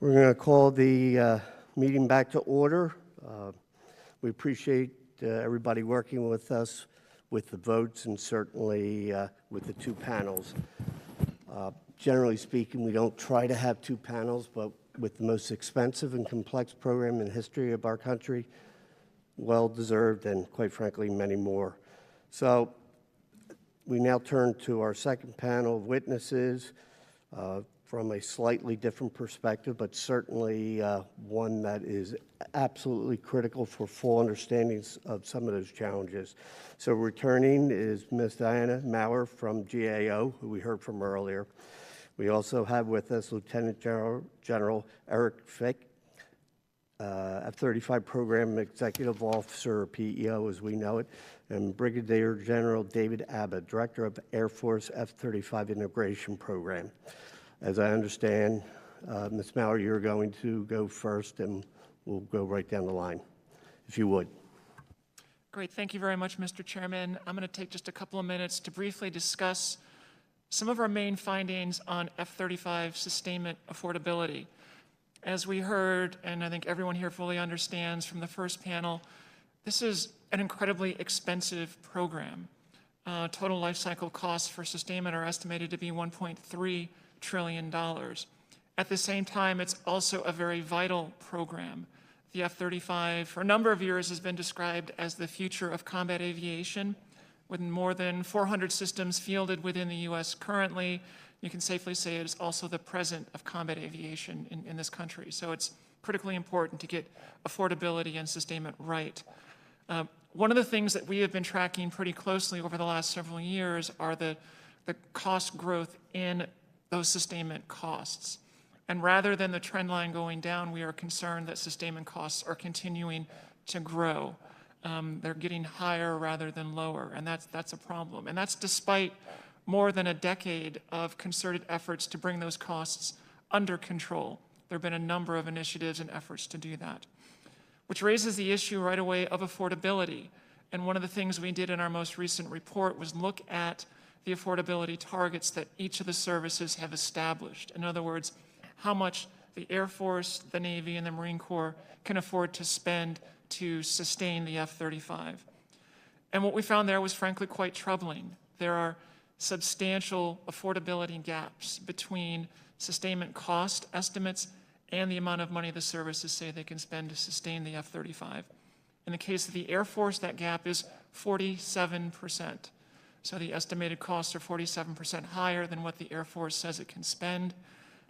We're going to call the meeting back to order. We appreciate everybody working with us with the votes and certainly with the two panels. Generally speaking, we don't try to have two panels, but with the most expensive and complex program in the history of our country, well-deserved and, quite frankly, many more. So we now turn to our second panel of witnesses from a slightly different perspective, but certainly one that is absolutely critical for full understandings of some of those challenges. So returning is Ms. Diana Maurer from GAO, who we heard from earlier. We also have with us Lieutenant General Eric Fick, F-35 Program Executive Officer, or PEO as we know it, and Brigadier General David Abba, Director of Air Force F-35 Integration Program. As I understand, Ms. Maurer, you're going to go first, and we'll go right down the line, if you would. Great. Thank you very much, Mr. Chairman. I'm going to take just a couple of minutes to briefly discuss some of our main findings on F-35 sustainment affordability. As we heard, and I think everyone here fully understands from the first panel, this is an incredibly expensive program. Total life cycle costs for sustainment are estimated to be $1.3 trillion. At the same time, it's also a very vital program. The F-35 for a number of years has been described as the future of combat aviation. With more than 400 systems fielded within the U.S. currently, you can safely say it is also the present of combat aviation in this country. So it's critically important to get affordability and sustainment right. One of the things that we have been tracking pretty closely over the last several years are the cost growth in those sustainment costs. And rather than the trend line going down, we are concerned that sustainment costs are continuing to grow. They're getting higher rather than lower, and that's a problem. And that's despite more than a decade of concerted efforts to bring those costs under control. There have been a number of initiatives and efforts to do that, which raises the issue right away of affordability. And one of the things we did in our most recent report was look at the affordability targets that each of the services have established. In other words, how much the Air Force, the Navy, and the Marine Corps can afford to spend to sustain the F-35. And what we found there was frankly quite troubling. There are substantial affordability gaps between sustainment cost estimates and the amount of money the services say they can spend to sustain the F-35. In the case of the Air Force, that gap is 47%. So the estimated costs are 47% higher than what the Air Force says it can spend.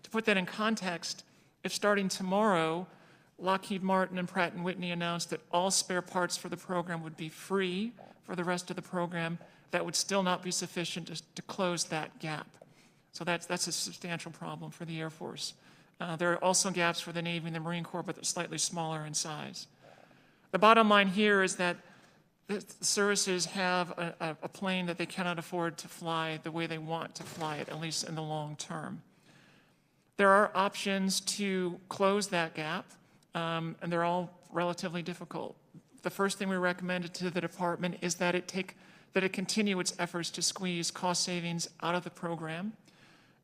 To put that in context, if starting tomorrow, Lockheed Martin and Pratt & Whitney announced that all spare parts for the program would be free for the rest of the program, that would still not be sufficient to close that gap. So that's a substantial problem for the Air Force. There are also gaps for the Navy and the Marine Corps, but they're slightly smaller in size. The bottom line here is that the services have a plane that they cannot afford to fly the way they want to fly it, at least in the long term. There are options to close that gap, and they're all relatively difficult. The first thing we recommended to the department is that it continue its efforts to squeeze cost savings out of the program.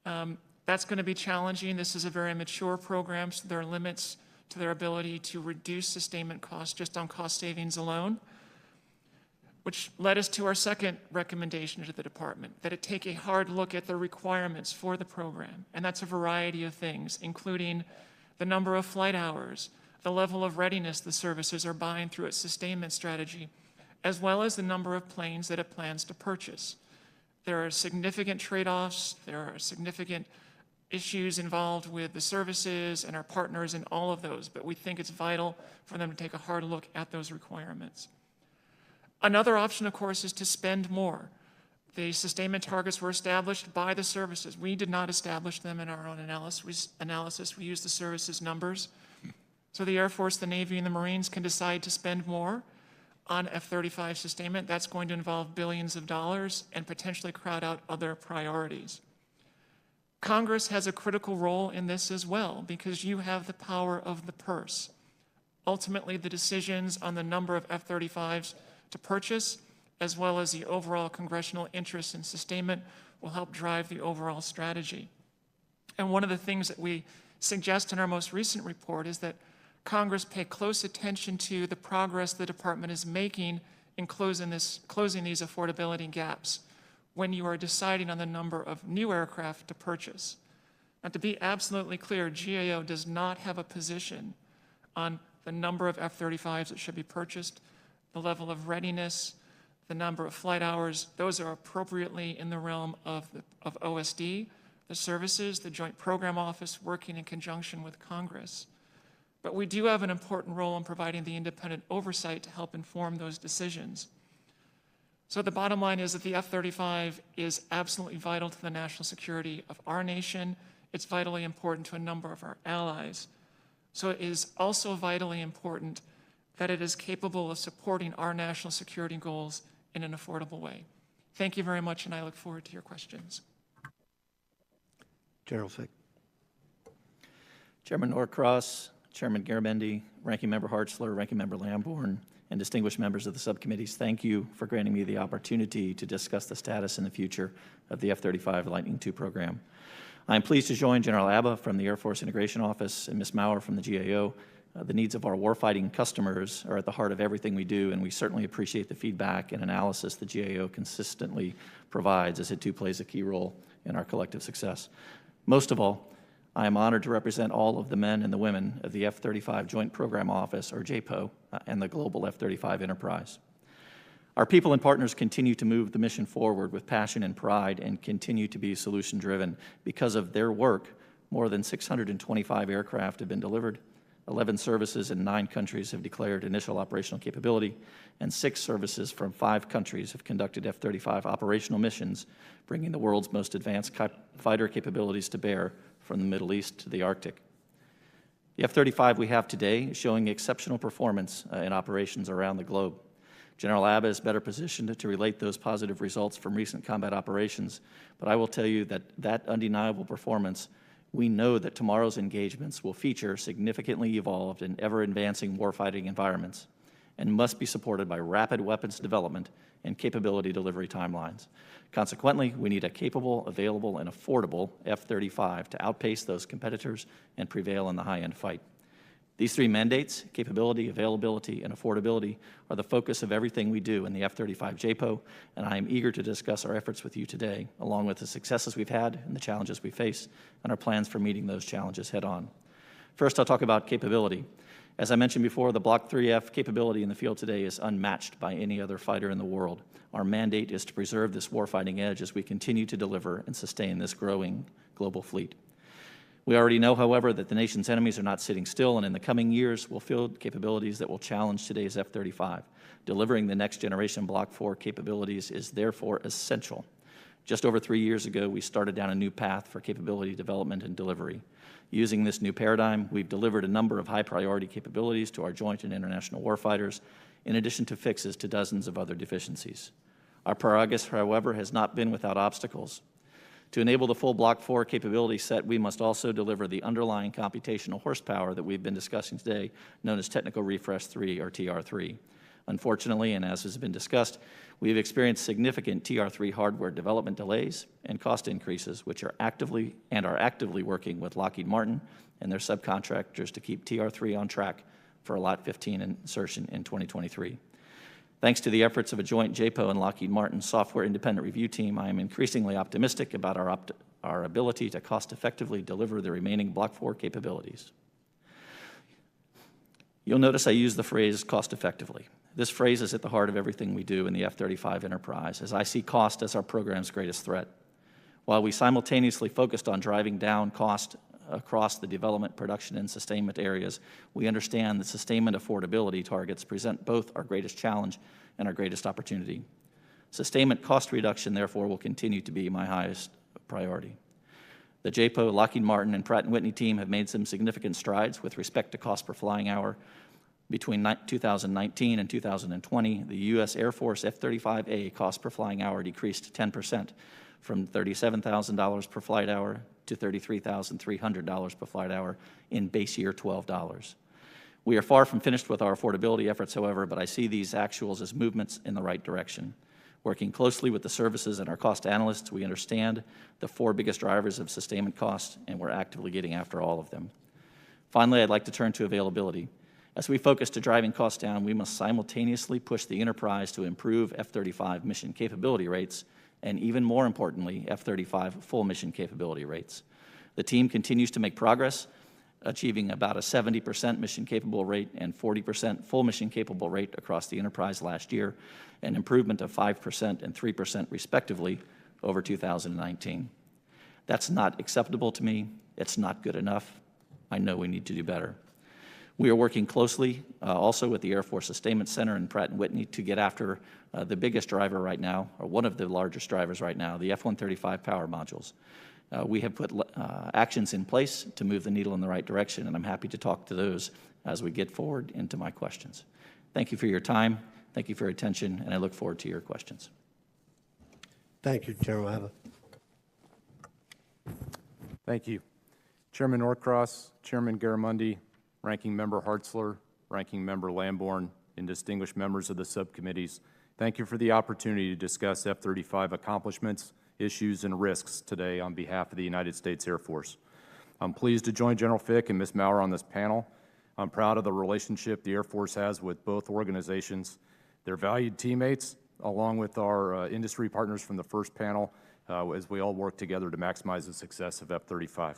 That's going to be challenging. This is a very mature program, so there are limits to their ability to reduce sustainment costs just on cost savings alone, which led us to our second recommendation to the department, that it take a hard look at the requirements for the program. And that's a variety of things, including the number of flight hours, the level of readiness the services are buying through its sustainment strategy, as well as the number of planes that it plans to purchase. There are significant trade-offs, there are significant issues involved with the services and our partners in all of those, but we think it's vital for them to take a hard look at those requirements. Another option, of course, is to spend more. The sustainment targets were established by the services. We did not establish them in our own analysis. We used the services numbers. So the Air Force, the Navy, and the Marines can decide to spend more on F-35 sustainment. That's going to involve billions of dollars and potentially crowd out other priorities. Congress has a critical role in this as well, because you have the power of the purse. Ultimately, the decisions on the number of F-35s to purchase, as well as the overall congressional interest in sustainment, will help drive the overall strategy. And one of the things that we suggest in our most recent report is that Congress pay close attention to the progress the department is making in closing these affordability gaps when you are deciding on the number of new aircraft to purchase. Now, to be absolutely clear, GAO does not have a position on the number of F-35s that should be purchased, the level of readiness, the number of flight hours. Those are appropriately in the realm of OSD, the services, the Joint Program Office working in conjunction with Congress. But we do have an important role in providing the independent oversight to help inform those decisions. So the bottom line is that the F-35 is absolutely vital to the national security of our nation. It's vitally important to a number of our allies. So it is also vitally important that it is capable of supporting our national security goals in an affordable way. Thank you very much, and I look forward to your questions. General Fick. Chairman Norcross, Chairman Garamendi, Ranking Member Hartzler, Ranking Member Lambourne, and distinguished members of the subcommittees, thank you for granting me the opportunity to discuss the status and the future of the F-35 Lightning II program. I am pleased to join General Abba from the Air Force Integration Office and Ms. Maurer from the GAO. The needs of our warfighting customers are at the heart of everything we do, and we certainly appreciate the feedback and analysis the GAO consistently provides, as it too plays a key role in our collective success. Most of all, I am honored to represent all of the men and the women of the F-35 Joint Program Office, or JPO, and the global F-35 enterprise. Our people and partners continue to move the mission forward with passion and pride and continue to be solution-driven. Because of their work, more than 625 aircraft have been delivered, 11 services in 9 countries have declared initial operational capability, and 6 services from 5 countries have conducted F-35 operational missions, bringing the world's most advanced fighter capabilities to bear from the Middle East to the Arctic. The F-35 we have today is showing exceptional performance in operations around the globe. General Abba is better positioned to relate those positive results from recent combat operations, but I will tell you that undeniable performance, we know that tomorrow's engagements will feature significantly evolved and ever-advancing warfighting environments and must be supported by rapid weapons development and capability delivery timelines. Consequently, we need a capable, available, and affordable F-35 to outpace those competitors and prevail in the high-end fight. These 3 mandates, capability, availability, and affordability, are the focus of everything we do in the F-35 JPO, and I am eager to discuss our efforts with you today, along with the successes we've had and the challenges we face, and our plans for meeting those challenges head-on. First, I'll talk about capability. As I mentioned before, the Block 3F capability in the field today is unmatched by any other fighter in the world. Our mandate is to preserve this warfighting edge as we continue to deliver and sustain this growing global fleet. We already know, however, that the nation's enemies are not sitting still, and in the coming years, we'll field capabilities that will challenge today's F-35. Delivering the next generation Block 4 capabilities is therefore essential. Just over 3 years ago, we started down a new path for capability development and delivery. Using this new paradigm, we've delivered a number of high-priority capabilities to our joint and international warfighters, in addition to fixes to dozens of other deficiencies. Our progress, however, has not been without obstacles. To enable the full Block 4 capability set, we must also deliver the underlying computational horsepower that we've been discussing today, known as Technical Refresh 3, or TR3. Unfortunately, and as has been discussed, we have experienced significant TR3 hardware development delays and cost increases, which are actively working with Lockheed Martin and their subcontractors to keep TR3 on track for a Lot 15 insertion in 2023. Thanks to the efforts of a joint JPO and Lockheed Martin software independent review team, I am increasingly optimistic about our ability to cost-effectively deliver the remaining Block 4 capabilities. You'll notice I use the phrase cost-effectively. This phrase is at the heart of everything we do in the F-35 enterprise, as I see cost as our program's greatest threat. While we simultaneously focused on driving down cost across the development, production, and sustainment areas, we understand that sustainment affordability targets present both our greatest challenge and our greatest opportunity. Sustainment cost reduction, therefore, will continue to be my highest priority. The JPO, Lockheed Martin, and Pratt & Whitney team have made some significant strides with respect to cost per flying hour. Between 2019 and 2020, the U.S. Air Force F-35A cost per flying hour decreased 10%, from $37,000 per flight hour to $33,300 per flight hour in base year $12. We are far from finished with our affordability efforts, however, but I see these actuals as movements in the right direction. Working closely with the services and our cost analysts, we understand the 4 biggest drivers of sustainment costs, and we're actively getting after all of them. Finally, I'd like to turn to availability. As we focus to driving costs down, we must simultaneously push the enterprise to improve F-35 mission capability rates, and even more importantly, F-35 full mission capability rates. The team continues to make progress, achieving about a 70% mission capable rate and 40% full mission capable rate across the enterprise last year, an improvement of 5% and 3% respectively over 2019. That's not acceptable to me. It's not good enough. I know we need to do better. We are working closely also with the Air Force Sustainment Center and Pratt & Whitney to get after the biggest driver right now, or one of the largest drivers right now, the F-135 power modules. We have put actions in place to move the needle in the right direction, and I'm happy to talk to those as we get forward into my questions. Thank you for your time. Thank you for your attention, and I look forward to your questions. Thank you, General Abba. Thank you. Chairman Norcross, Chairman Garamundi, Ranking Member Hartzler, Ranking Member Lamborn, and distinguished members of the subcommittees, thank you for the opportunity to discuss F-35 accomplishments, issues, and risks today on behalf of the United States Air Force. I'm pleased to join General Fick and Ms. Maurer on this panel. I'm proud of the relationship the Air Force has with both organizations. They're valued teammates, along with our industry partners from the first panel, as we all work together to maximize the success of F-35.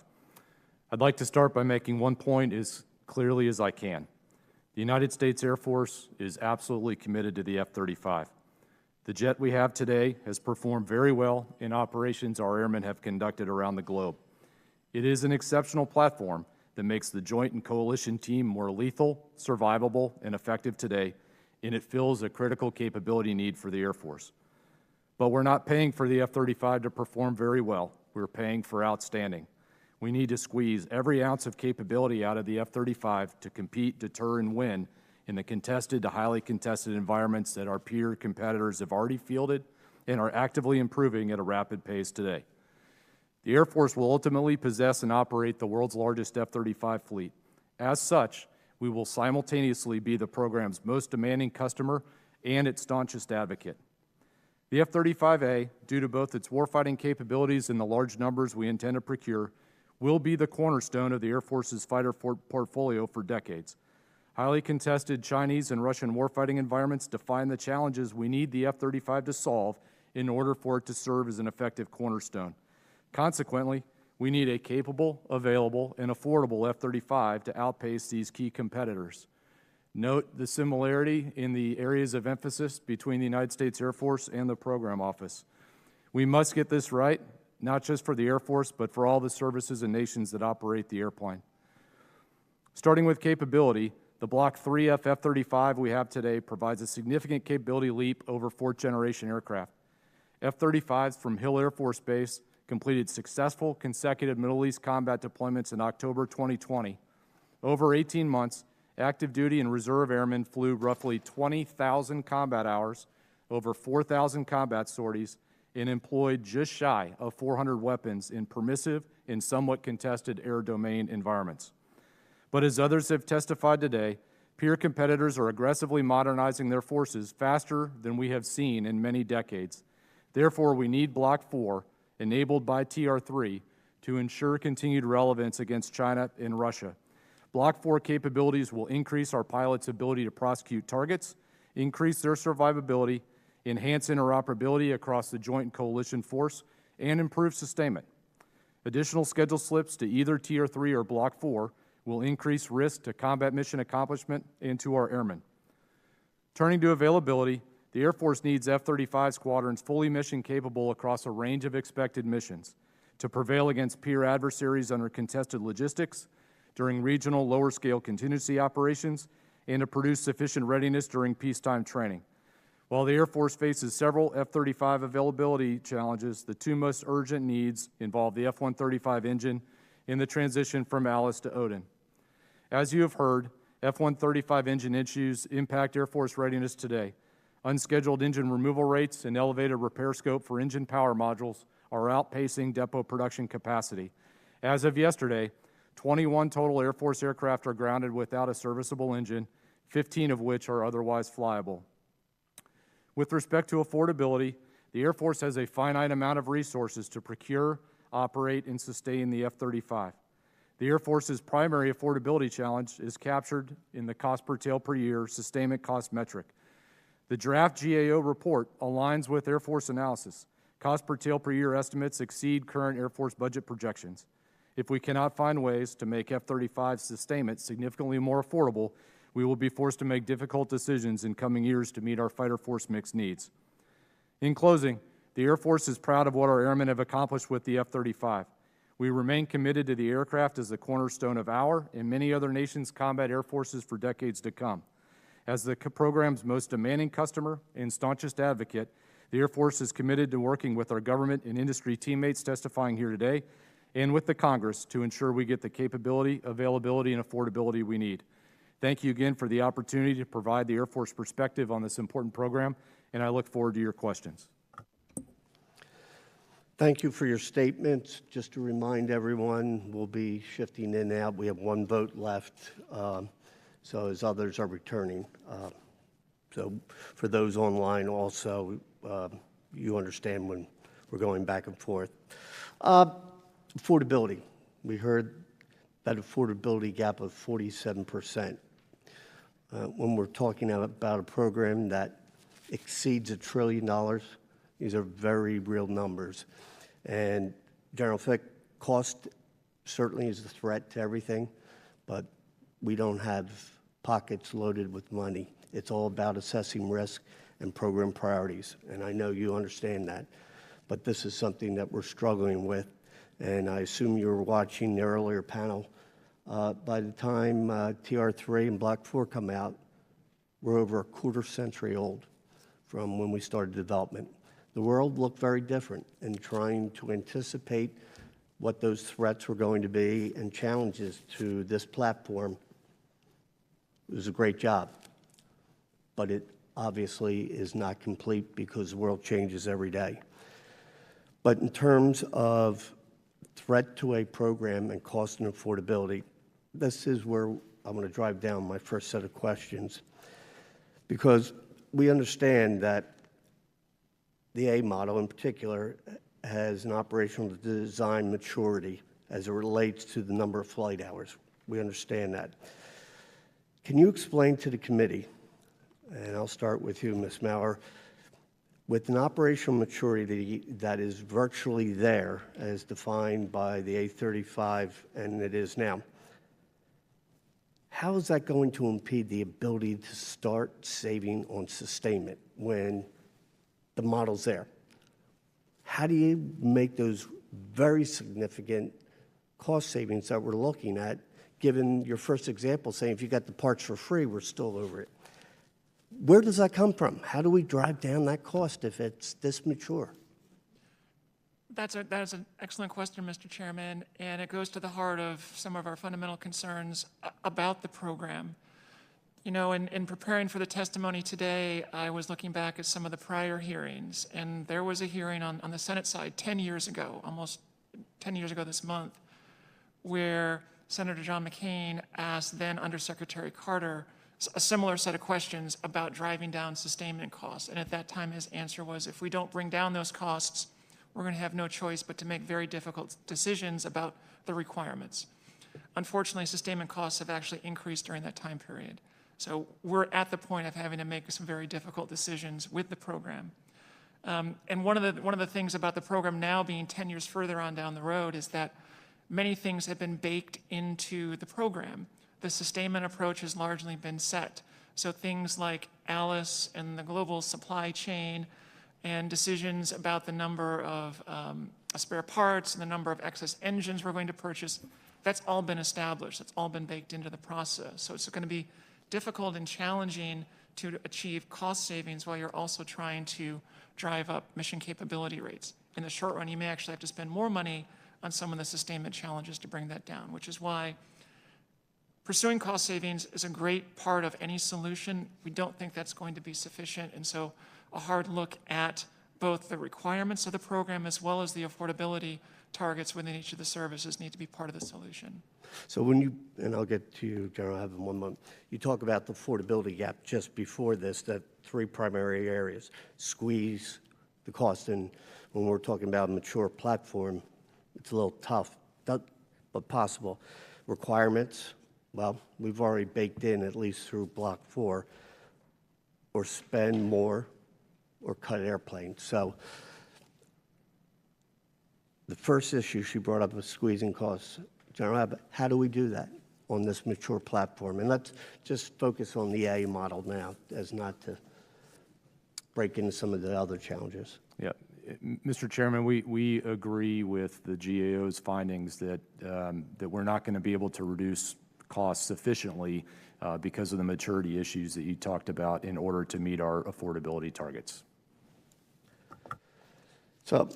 I'd like to start by making one point as clearly as I can. The United States Air Force is absolutely committed to the F-35. The jet we have today has performed very well in operations our airmen have conducted around the globe. It is an exceptional platform that makes the joint and coalition team more lethal, survivable, and effective today, and it fills a critical capability need for the Air Force. But we're not paying for the F-35 to perform very well. We're paying for outstanding. We need to squeeze every ounce of capability out of the F-35 to compete, deter, and win in the contested to highly contested environments that our peer competitors have already fielded and are actively improving at a rapid pace today. The Air Force will ultimately possess and operate the world's largest F-35 fleet. As such, we will simultaneously be the program's most demanding customer and its staunchest advocate. The F-35A, due to both its warfighting capabilities and the large numbers we intend to procure, will be the cornerstone of the Air Force's fighter portfolio for decades. Highly contested Chinese and Russian warfighting environments define the challenges we need the F-35 to solve in order for it to serve as an effective cornerstone. Consequently, we need a capable, available, and affordable F-35 to outpace these key competitors. Note the similarity in the areas of emphasis between the United States Air Force and the Program Office. We must get this right, not just for the Air Force, but for all the services and nations that operate the airplane. Starting with capability, the Block 3F F-35 we have today provides a significant capability leap over fourth-generation aircraft. F-35s from Hill Air Force Base completed successful consecutive Middle East combat deployments in October 2020. Over 18 months, active duty and reserve airmen flew roughly 20,000 combat hours, over 4,000 combat sorties, and employed just shy of 400 weapons in permissive and somewhat contested air domain environments. But as others have testified today, peer competitors are aggressively modernizing their forces faster than we have seen in many decades. Therefore, we need Block 4, enabled by TR-3, to ensure continued relevance against China and Russia. Block 4 capabilities will increase our pilots' ability to prosecute targets, increase their survivability, enhance interoperability across the joint and coalition force, and improve sustainment. Additional schedule slips to either TR-3 or Block 4 will increase risk to combat mission accomplishment and to our airmen. Turning to availability, the Air Force needs F-35 squadrons fully mission capable across a range of expected missions to prevail against peer adversaries under contested logistics, during regional lower-scale contingency operations, and to produce sufficient readiness during peacetime training. While the Air Force faces several F-35 availability challenges, the two most urgent needs involve the F-135 engine and the transition from Alice to Odin. As you have heard, F-135 engine issues impact Air Force readiness today. Unscheduled engine removal rates and elevated repair scope for engine power modules are outpacing depot production capacity. As of yesterday, 21 total Air Force aircraft are grounded without a serviceable engine, 15 of which are otherwise flyable. With respect to affordability, the Air Force has a finite amount of resources to procure, operate, and sustain the F-35. The Air Force's primary affordability challenge is captured in the cost per tail per year sustainment cost metric. The draft GAO report aligns with Air Force analysis. Cost per tail per year estimates exceed current Air Force budget projections. If we cannot find ways to make F-35 sustainment significantly more affordable, we will be forced to make difficult decisions in coming years to meet our fighter force mix needs. In closing, the Air Force is proud of what our airmen have accomplished with the F-35. We remain committed to the aircraft as the cornerstone of our and many other nations' combat air forces for decades to come. As the program's most demanding customer and staunchest advocate, the Air Force is committed to working with our government and industry teammates testifying here today and with the Congress to ensure we get the capability, availability, and affordability we need. Thank you again for the opportunity to provide the Air Force perspective on this important program, and I look forward to your questions. Thank you for your statements. Just to remind everyone, we'll be shifting in and out. We have one vote left, so as others are returning. So for those online also, you understand when we're going back and forth. Affordability. We heard that affordability gap of 47%. When we're talking about a program that exceeds $1 trillion, these are very real numbers. And General Fick, cost certainly is a threat to everything, but we don't have pockets loaded with money. It's all about assessing risk and program priorities, and I know you understand that. But this is something that we're struggling with, and I assume you were watching the earlier panel. By the time TR3 and Block 4 come out, we're over a quarter century old from when we started development. The world looked very different, and trying to anticipate what those threats were going to be and challenges to this platform was a great job. But it obviously is not complete because the world changes every day. But in terms of threat to a program and cost and affordability, this is where I'm going to drive down my first set of questions, because we understand that the A model in particular has an operational design maturity as it relates to the number of flight hours. We understand that. Can you explain to the committee, and I'll start with you, Ms. Maurer, with an operational maturity that is virtually there as defined by the A35 and it is now, how is that going to impede the ability to start saving on sustainment when the model's there? How do you make those very significant cost savings that we're looking at, given your first example saying if you got the parts for free, we're still over it? Where does that come from? How do we drive down that cost if it's this mature? That is an excellent question, Mr. Chairman, and it goes to the heart of some of our fundamental concerns about the program. You know, in preparing for the testimony today, I was looking back at some of the prior hearings, and there was a hearing on the Senate side 10 years ago, almost 10 years ago this month, where Senator John McCain asked then Undersecretary Carter a similar set of questions about driving down sustainment costs. And at that time, his answer was, if we don't bring down those costs, we're going to have no choice but to make very difficult decisions about the requirements. Unfortunately, sustainment costs have actually increased during that time period. So we're at the point of having to make some very difficult decisions with the program. And one of the things about the program now being 10 years further on down the road is that many things have been baked into the program. The sustainment approach has largely been set. So things like Alice and the global supply chain and decisions about the number of spare parts and the number of excess engines we're going to purchase, that's all been established. That's all been baked into the process. So it's going to be difficult and challenging to achieve cost savings while you're also trying to drive up mission capability rates. In the short run, you may actually have to spend more money on some of the sustainment challenges to bring that down, which is why pursuing cost savings is a great part of any solution. We don't think that's going to be sufficient, and so a hard look at both the requirements of the program as well as the affordability targets within each of the services need to be part of the solution. So when you, and I'll get to you, General Abba, in one moment, you talk about the affordability gap just before this, that three primary areas, squeeze the cost, and when we're talking about a mature platform, it's a little tough, but possible. Requirements, well, we've already baked in, at least through Block 4, or spend more or cut airplanes. So the first issue she brought up was squeezing costs. General Abba, how do we do that on this mature platform? And let's just focus on the A model now, as not to break into some of the other challenges. Yeah, Mr. Chairman, we agree with the GAO's findings that that we're not going to be able to reduce costs sufficiently because of the maturity issues that you talked about in order to meet our affordability targets. So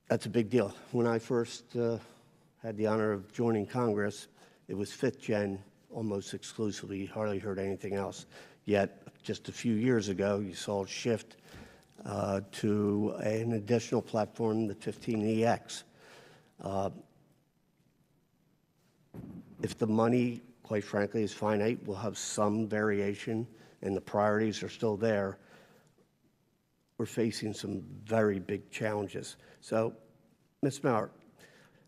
that's a big deal. When I first had the honor of joining Congress, it was 5th gen almost exclusively. You hardly heard anything else. Yet, just a few years ago, you saw a shift to an additional platform, the 15EX. If the money, quite frankly, is finite, we'll have some variation, and the priorities are still there. We're facing some very big challenges. So, Ms. Maurer,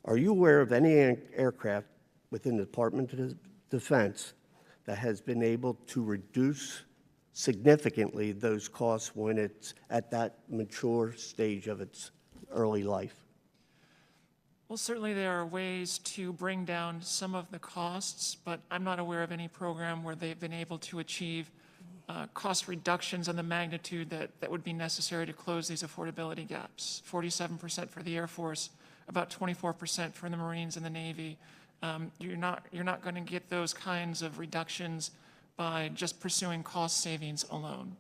are you aware of any aircraft within the Department of Defense that has been able to reduce significantly those costs when it's at that mature stage of its early life? Well, certainly there are ways to bring down some of the costs, but I'm not aware of any program where they've been able to achieve cost reductions on the magnitude that would be necessary to close these affordability gaps. 47% for the Air Force, about 24% for the Marines and the Navy. You're not going to get those kinds of reductions by just pursuing cost savings alone.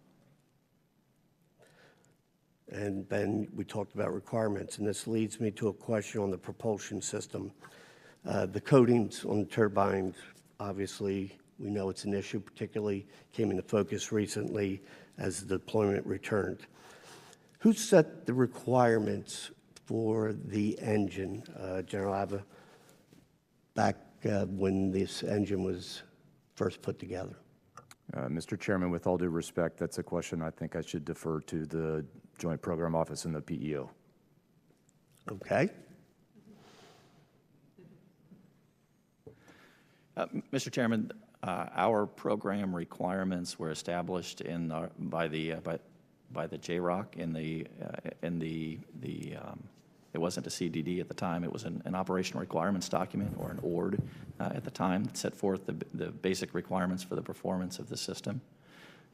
And then we talked about requirements, and this leads me to a question on the propulsion system. The coatings on the turbines, obviously, we know it's an issue, particularly came into focus recently as the deployment returned. Who set the requirements for the engine, General Abba, back when this engine was first put together? Mr. Chairman, with all due respect, that's a question I think I should defer to the Joint Program Office and the PEO. Okay. Mr. Chairman, our program requirements were established by the JROC it wasn't a CDD at the time. It was an operational requirements document, or an ORD at the time, that set forth the basic requirements for the performance of the system.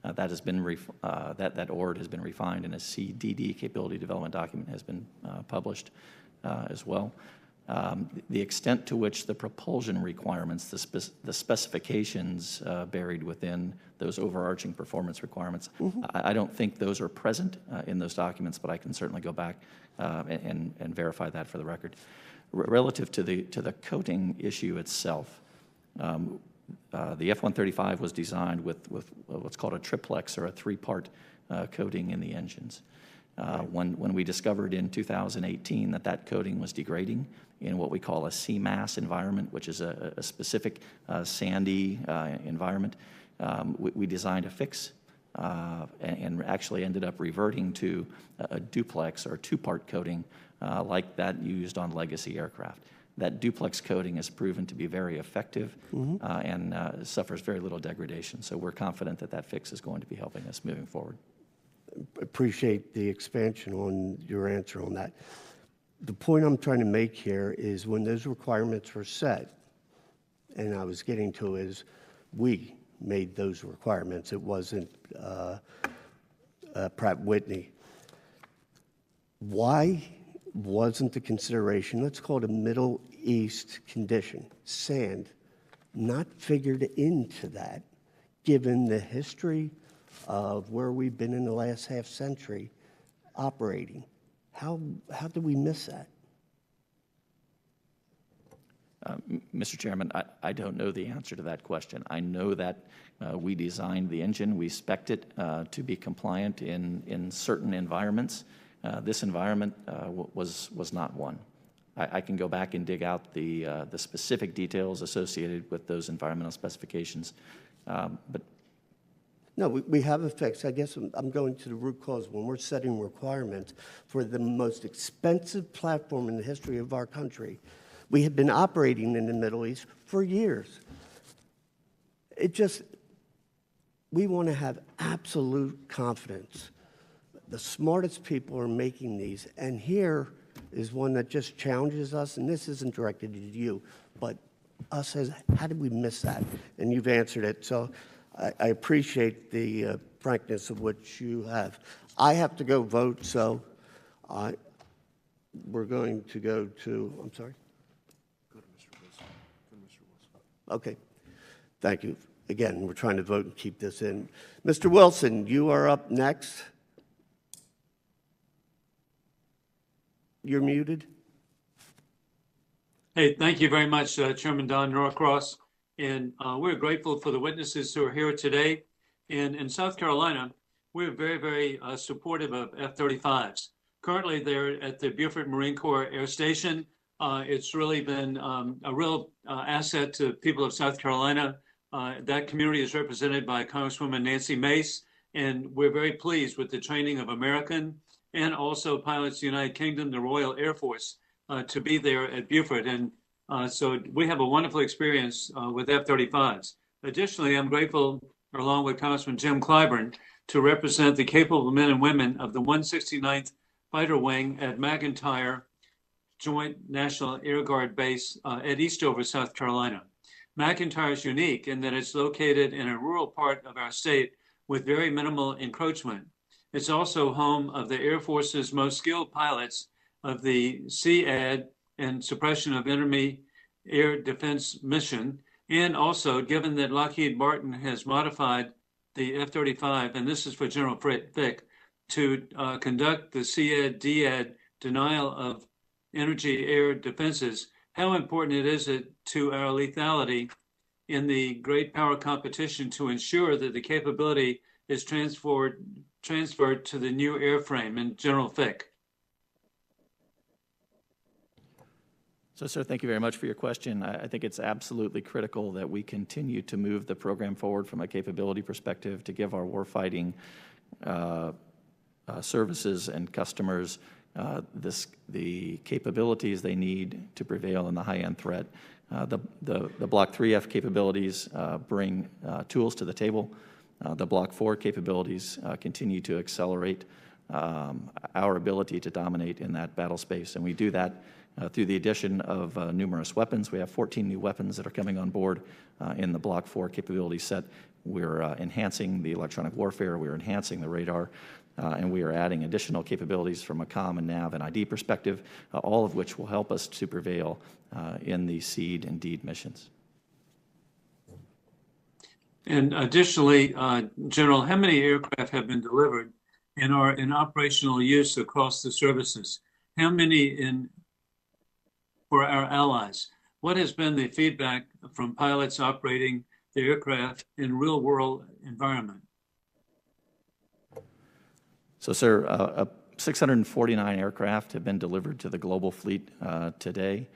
That has been that ORD has been refined, and a CDD, capability development document, has been published as well. The extent to which the propulsion requirements, the specifications buried within those overarching performance requirements, I don't think those are present in those documents, but I can certainly go back and verify that for the record. Relative to the coating issue itself, the F-135 was designed with what's called a triplex, or a three-part coating in the engines. When we discovered in 2018 that coating was degrading in what we call a CMAS environment, which is a specific sandy environment, we designed a fix and actually ended up reverting to a duplex, or two-part coating like that used on legacy aircraft. That duplex coating has proven to be very effective and suffers very little degradation. So we're confident that fix is going to be helping us moving forward. Appreciate the expansion on your answer on that. The point I'm trying to make here is, when those requirements were set, and I was getting to is, we made those requirements. It wasn't Pratt Whitney. Why wasn't the consideration, let's call it a Middle East condition, sand, not figured into that, given the history of where we've been in the last half century operating? How did we miss that? Mr. Chairman, I don't know the answer to that question. I know that we designed the engine, we spec'd it to be compliant in certain environments. This environment was not one. I can go back and dig out the specific details associated with those environmental specifications, but No, we have a fix. I guess I'm going to the root cause. When we're setting requirements for the most expensive platform in the history of our country, we have been operating in the Middle East for years. We want to have absolute confidence. The smartest people are making these, and here is one that just challenges us, and this isn't directed at you, but us as, how did we miss that? And you've answered it. So I appreciate the frankness of what you have. I have to go vote, so we're going to go to, I'm sorry? Go to Mr. Wilson. Go to Mr. Wilson. Okay. Thank you. Again, we're trying to vote and keep this in. Mr. Wilson, you are up next. You're muted. Hey, thank you very much, Chairman Don Norcross. And we're grateful for the witnesses who are here today. And in South Carolina, we're very, very supportive of F-35s. Currently, they're at the Beaufort Marine Corps Air Station. It's really been a real asset to people of South Carolina. That community is represented by Congresswoman Nancy Mace, and we're very pleased with the training of American and also pilots of the United Kingdom, the Royal Air Force, to be there at Beaufort. And so we have a wonderful experience with F-35s. Additionally, I'm grateful, along with Congressman Jim Clyburn, to represent the capable men and women of the 169th Fighter Wing at McEntire Joint National Air Guard Base at Eastover, South Carolina. McEntire is unique in that it's located in a rural part of our state with very minimal encroachment. It's also home of the Air Force's most skilled pilots of the SEAD and suppression of enemy air defense mission. And also, given that Lockheed Martin has modified the F-35, and this is for General Fick, to conduct the SEAD-DEAD denial of energy air defenses, how important it is to our lethality in the great power competition to ensure that the capability is transferred to the new airframe and General Fick. So, sir, thank you very much for your question. I think it's absolutely critical that we continue to move the program forward from a capability perspective to give our warfighting services and customers the capabilities they need to prevail in the high-end threat. The Block 3F capabilities bring tools to the table. The Block 4 capabilities continue to accelerate our ability to dominate in that battle space, and we do that through the addition of numerous weapons. We have 14 new weapons that are coming on board in the Block 4 capability set. We're enhancing the electronic warfare, we're enhancing the radar, and we are adding additional capabilities from a comm and nav and ID perspective, all of which will help us to prevail in the SEAD and DEAD missions. And additionally, General, how many aircraft have been delivered and are in operational use across the services? How many for our allies? What has been the feedback from pilots operating the aircraft in real-world environment? So, sir, 649 aircraft have been delivered to the global fleet today.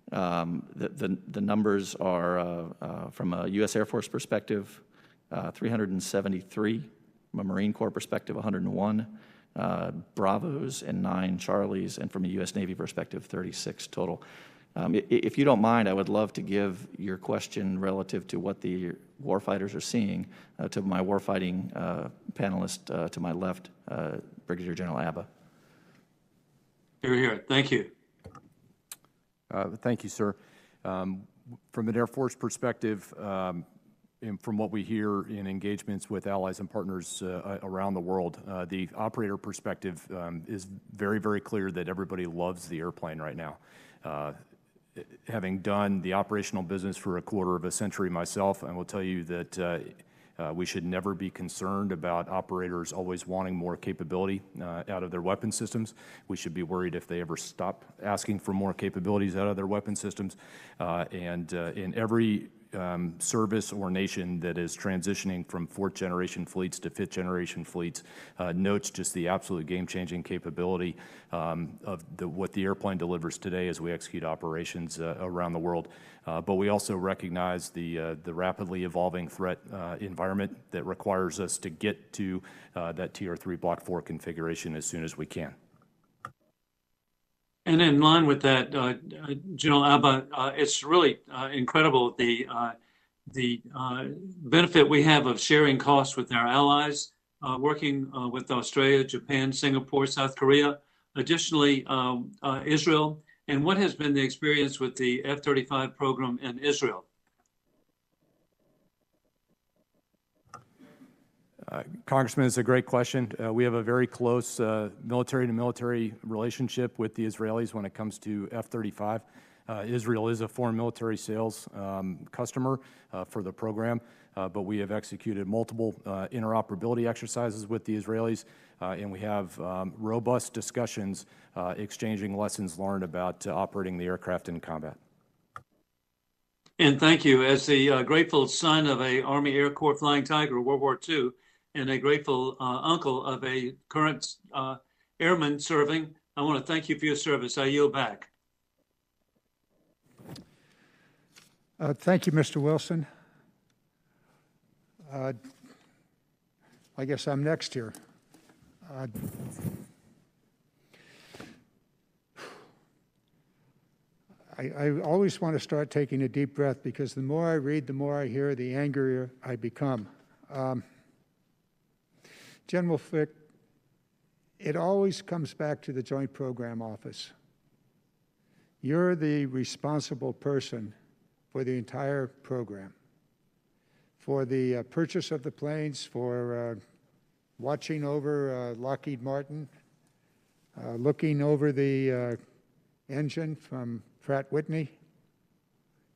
The numbers are, from a U.S. Air Force perspective, 373, from a Marine Corps perspective, 101, Bravos and 9 Charlies, and from a U.S. Navy perspective, 36 total. If you don't mind, I would love to give your question relative to what the warfighters are seeing to my warfighting panelist to my left, Brigadier General Abba. Here, here. Thank you. Thank you, sir. From an Air Force perspective, and from what we hear in engagements with allies and partners around the world, the operator perspective is very, very clear that everybody loves the airplane right now. Having done the operational business for a quarter of a century myself, I will tell you that we should never be concerned about operators always wanting more capability out of their weapon systems. We should be worried if they ever stop asking for more capabilities out of their weapon systems. And in every service or nation that is transitioning from fourth-generation fleets to fifth-generation fleets notes just the absolute game-changing capability of what the airplane delivers today as we execute operations around the world. But we also recognize the rapidly evolving threat environment that requires us to get to that Tier 3 Block 4 configuration as soon as we can. And in line with that, General Abba, it's really incredible the benefit we have of sharing costs with our allies, working with Australia, Japan, Singapore, South Korea, additionally Israel, and what has been the experience with the F-35 program in Israel? Congressman, it's a great question. We have a very close military-to-military relationship with the Israelis when it comes to F-35. Israel is a foreign military sales customer for the program, but we have executed multiple interoperability exercises with the Israelis, and we have robust discussions exchanging lessons learned about operating the aircraft in combat. And thank you. As the grateful son of an Army Air Corps Flying Tiger, World War II, and a grateful uncle of a current airman serving, I want to thank you for your service. I yield back. Thank you, Mr. Wilson. I guess I'm next here. I always want to start taking a deep breath because the more I read, the more I hear, the angrier I become. General Fick, it always comes back to the Joint Program Office. You're the responsible person for the entire program, for the purchase of the planes, for watching over Lockheed Martin, looking over the engine from Pratt Whitney.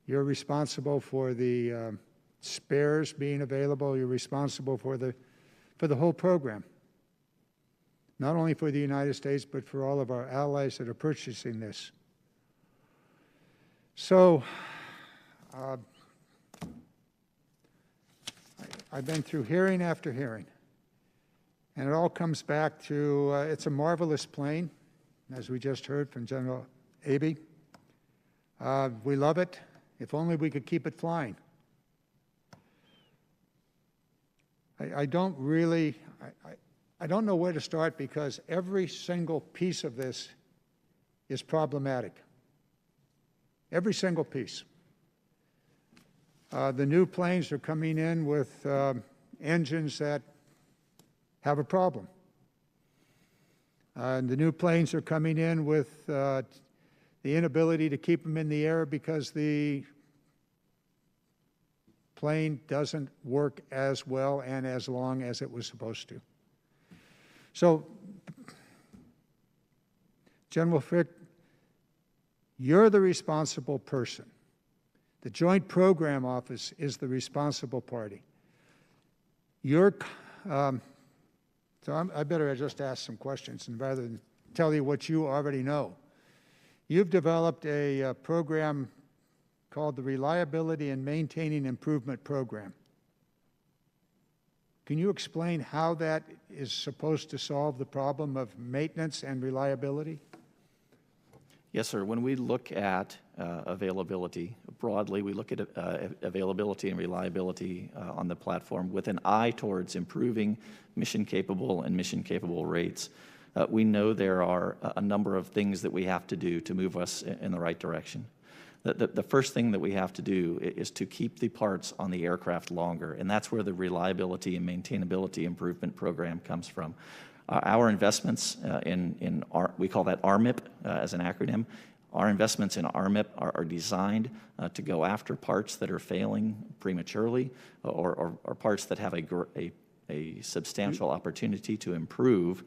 You're responsible for the spares being available. You're responsible for the whole program, not only for the United States, but for all of our allies that are purchasing this. So I've been through hearing after hearing, and it all comes back to it's a marvelous plane, as we just heard from General Abba. We love it. If only we could keep it flying. I don't know where to start because every single piece of this is problematic. Every single piece. The new planes are coming in with engines that have a problem. The new planes are coming in with the inability to keep them in the air because the plane doesn't work as well and as long as it was supposed to. So, General Fick, you're the responsible person. The Joint Program Office is the responsible party. I better just ask some questions, and rather than tell you what you already know. You've developed a program called the Reliability and Maintaining Improvement Program. Can you explain how that is supposed to solve the problem of maintenance and reliability? Yes, sir. When we look at availability broadly, we look at availability and reliability on the platform with an eye towards improving mission-capable and mission-capable rates. We know there are a number of things that we have to do to move us in the right direction. The first thing that we have to do is to keep the parts on the aircraft longer, and that's where the Reliability and Maintainability Improvement Program comes from. Our investments we call that RMIP as an acronym. Our investments in RMIP are designed to go after parts that are failing prematurely or parts that have a substantial opportunity to improve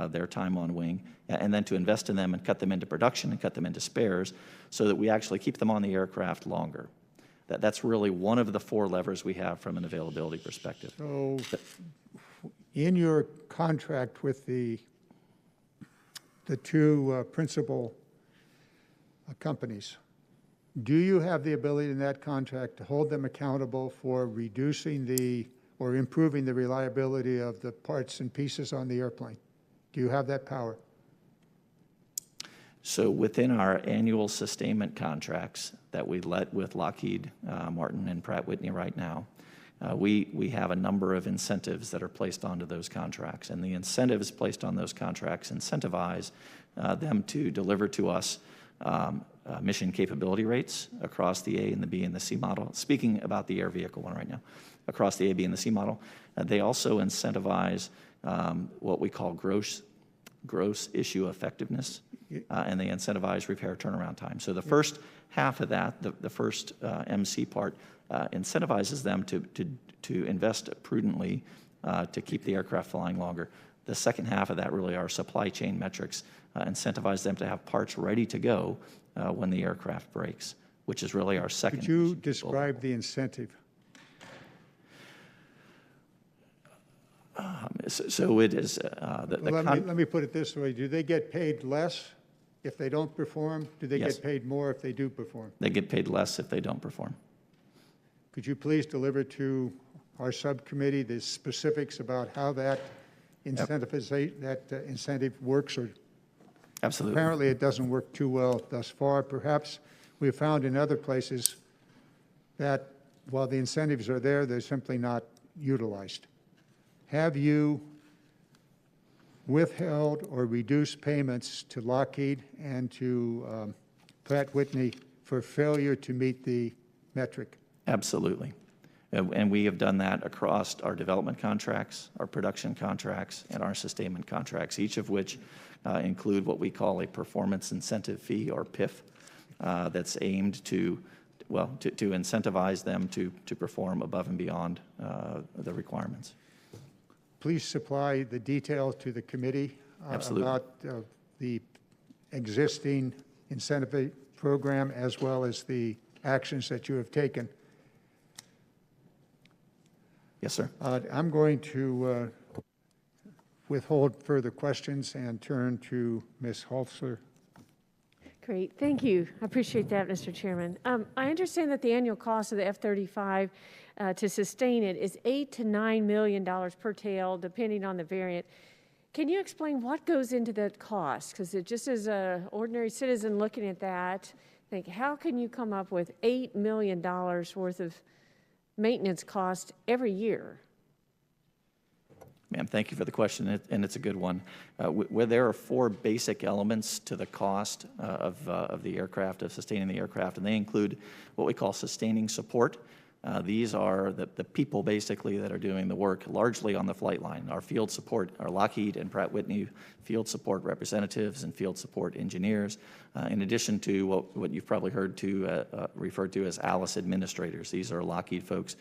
their time on wing, and then to invest in them and cut them into production and cut them into spares so that we actually keep them on the aircraft longer. That's really one of the four levers we have from an availability perspective. So in your contract with the two principal companies, Do you have the ability in that contract to hold them accountable for reducing or improving the reliability of the parts and pieces on the airplane? Do you have that power? So within our annual sustainment contracts that we let with Lockheed Martin and Pratt Whitney right now, we have a number of incentives that are placed onto those contracts, and the incentives placed on those contracts incentivize them to deliver to us mission capability rates across the A and the B and the C model. Speaking about the air vehicle one right now, across the A, B, and the C model, they also incentivize what we call gross issue effectiveness, and they incentivize repair turnaround time. So the first half of that, the first MC part, incentivizes them to invest prudently to keep the aircraft flying longer. The second half of that, really, our supply chain metrics incentivize them to have parts ready to go when the aircraft breaks, which is really our second. Could you describe the incentive? So it is Let me put it this way. Do they get paid less if they don't perform? Do they Yes. get paid more if they do perform? They get paid less if they don't perform. Could you please deliver to our subcommittee the specifics about how that incentive works? Or Absolutely. apparently it doesn't work too well thus far. Perhaps we've found in other places that while the incentives are there, they're simply not utilized. Have you withheld or reduced payments to Lockheed and to Pratt Whitney for failure to meet the metric? Absolutely. And we have done that across our development contracts, our production contracts, and our sustainment contracts, each of which include what we call a performance incentive fee, or PIF, that's aimed to incentivize them to perform above and beyond the requirements. Please supply the detail to the committee Absolutely. about the existing incentive program as well as the actions that you have taken. Yes, sir. I'm going to withhold further questions and turn to Ms. Holzler. Great, thank you. I appreciate that, Mr. Chairman. I understand that the annual cost of the F-35 to sustain it is $8 to $9 million per tail, depending on the variant. Can you explain what goes into that cost? Because it just as an ordinary citizen looking at that, think, how can you come up with $8 million worth of maintenance cost every year? Ma'am, thank you for the question, and it's a good one. Where there are four basic elements to the cost of the aircraft, of sustaining the aircraft, and they include what we call sustaining support. These are the people, basically, that are doing the work, largely on the flight line. Our field support, our Lockheed and Pratt Whitney field support representatives and field support engineers, in addition to what you've probably heard referred to as ALICE administrators. These are Lockheed folks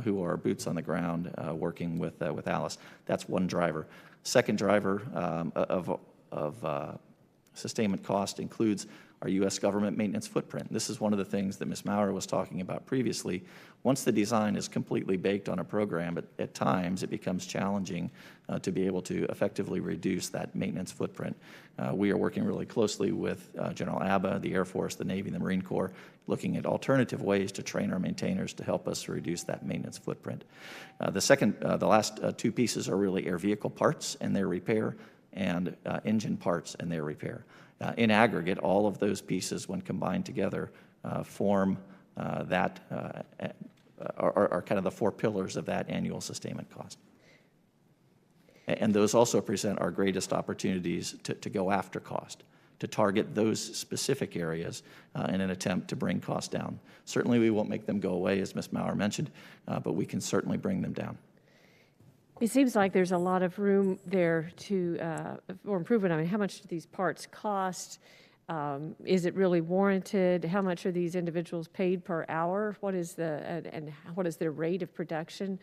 who are boots on the ground working with ALICE. That's one driver. Second driver of sustainment cost includes our U.S. government maintenance footprint. This is one of the things that Ms. Maurer was talking about previously. Once the design is completely baked on a program, at times it becomes challenging to be able to effectively reduce that maintenance footprint. We are working really closely with General Abba, the Air Force, the Navy, and the Marine Corps, looking at alternative ways to train our maintainers to help us reduce that maintenance footprint. The last two pieces are really air vehicle parts and their repair, and engine parts and their repair. In aggregate, all of those pieces, when combined together, form are kind of the four pillars of that annual sustainment cost. And those also present our greatest opportunities to go after cost, to target those specific areas in an attempt to bring costs down. Certainly we won't make them go away, as Ms. Maurer mentioned, but we can certainly bring them down. It seems like there's a lot of room there for improvement. I mean, how much do these parts cost? Is it really warranted? How much are these individuals paid per hour? What is what is their rate of production?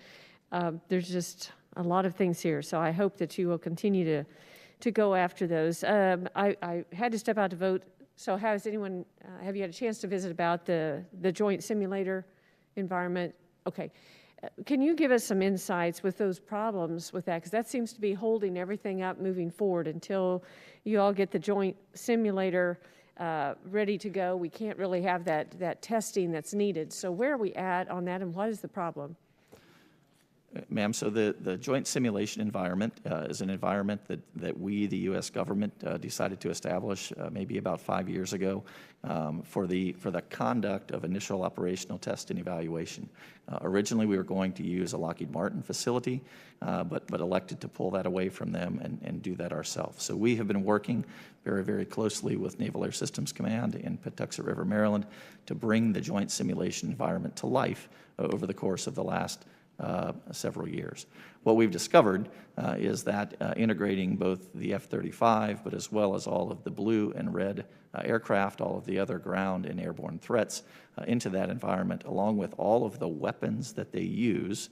There's just a lot of things here, so I hope that you will continue to go after those. I had to step out to vote, so have you had a chance to visit about the joint simulator environment? Okay. Can you give us some insights with those problems with that? Because that seems to be holding everything up moving forward until you all get the joint simulator ready to go. We can't really have that testing that's needed. So where are we at on that, and what is the problem? Ma'am, so the joint simulation environment is an environment that we, the U.S. government, decided to establish maybe about 5 years ago for the conduct of initial operational test and evaluation. Originally, we were going to use a Lockheed Martin facility, but elected to pull that away from them and do that ourselves. So we have been working very, very closely with Naval Air Systems Command in Patuxent River, Maryland, to bring the joint simulation environment to life over the course of the last several years. What we've discovered is that integrating both the F-35, but as well as all of the blue and red aircraft, all of the other ground and airborne threats into that environment, along with all of the weapons that they use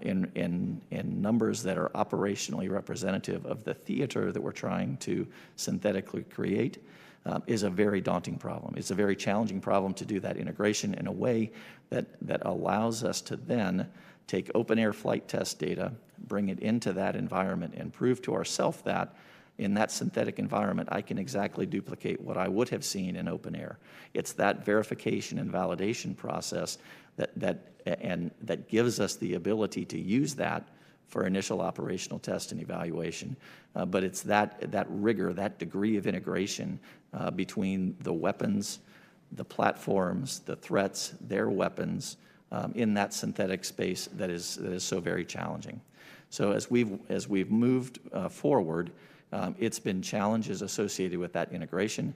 in numbers that are operationally representative of the theater that we're trying to synthetically create, is a very daunting problem. It's a very challenging problem to do that integration in a way that allows us to then take open air flight test data, bring it into that environment, and prove to ourselves that in that synthetic environment, I can exactly duplicate what I would have seen in open air. It's that verification and validation process that gives us the ability to use that for initial operational test and evaluation. But it's that rigor, that degree of integration between the weapons, the platforms, the threats, their weapons, in that synthetic space that is so very challenging. So as we've moved forward, it's been challenges associated with that integration,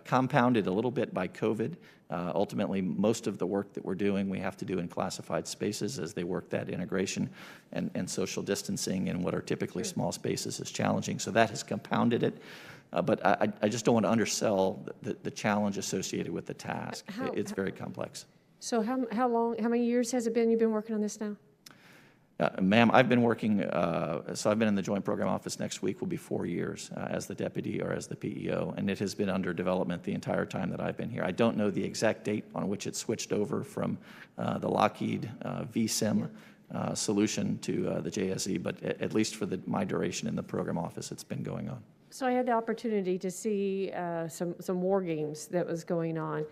compounded a little bit by COVID. Ultimately, most of the work that we're doing, we have to do in classified spaces as they work that integration, and social distancing in what are typically small spaces is challenging. So that has compounded it. But I just don't want to undersell the challenge associated with the task. It's very complex. So how many years has it been you've been working on this now? Ma'am, I've been working, so I've been in the Joint Program Office. Next week will be 4 years as the deputy or as the PEO, and it has been under development the entire time that I've been here. I don't know the exact date on which it switched over from the Lockheed VSIM solution to the JSE, but at least for my duration in the Program Office, it's been going on. So I had the opportunity to see some war games that was going on.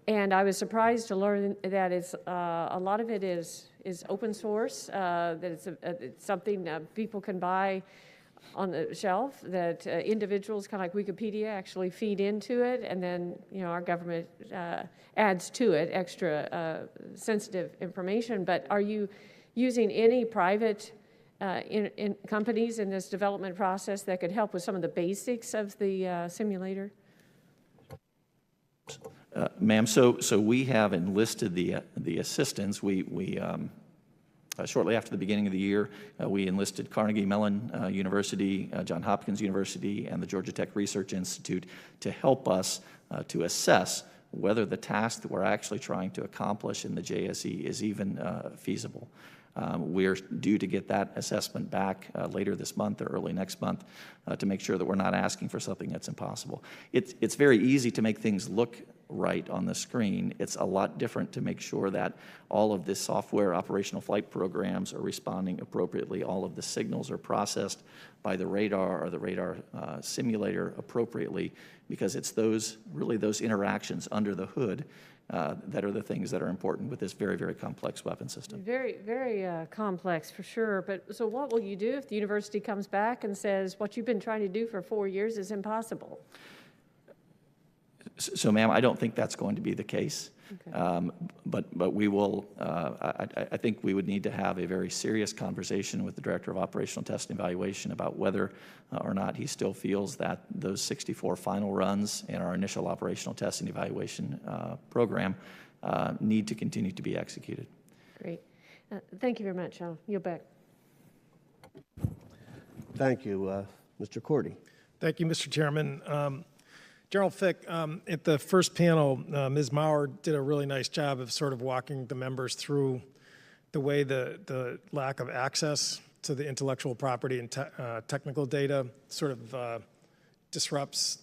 And I was surprised to learn that a lot of it is open source, that it's something people can buy on the shelf, that individuals, kind of like Wikipedia, actually feed into it, and then our government adds to it extra sensitive information. But are you using any private in companies in this development process that could help with some of the basics of the simulator? Ma'am, so we have enlisted the assistance. We shortly after the beginning of the year, we enlisted Carnegie Mellon University, Johns Hopkins University, and the Georgia Tech Research Institute to help us to assess whether the task that we're actually trying to accomplish in the JSE is even feasible. We're due to get that assessment back later this month or early next month to make sure that we're not asking for something that's impossible. It's very easy to make things look right on the screen. It's a lot different to make sure that all of the software operational flight programs are responding appropriately, all of the signals are processed by the radar or the radar simulator appropriately, because it's those interactions under the hood that are the things that are important with this very, very complex weapon system. Very, very complex for sure. But so what will you do if the university comes back and says what you've been trying to do for 4 years is impossible? So, ma'am, I don't think that's going to be the case. Okay. But we will, I think we would need to have a very serious conversation with the Director of Operational Test and Evaluation about whether or not he still feels that those 64 final runs in our initial operational test and evaluation program need to continue to be executed. Great. Thank you very much. I'll yield back. Thank you. Mr. Cordy. Thank you, Mr. Chairman. General Fick, at the first panel, Ms. Maurer did a really nice job of sort of walking the members through the way the lack of access to the intellectual property and technical data sort of disrupts,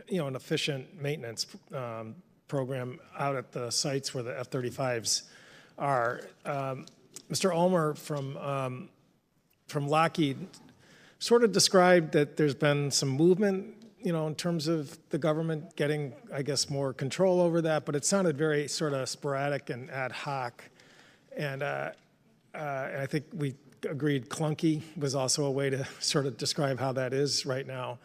an efficient maintenance program out at the sites where the F-35s are. Mr. Ulmer from Lockheed sort of described that there's been some movement in terms of the government getting, I guess, more control over that, but it sounded very sort of sporadic and ad hoc. And I think we agreed clunky was also a way to sort of describe how that is right now.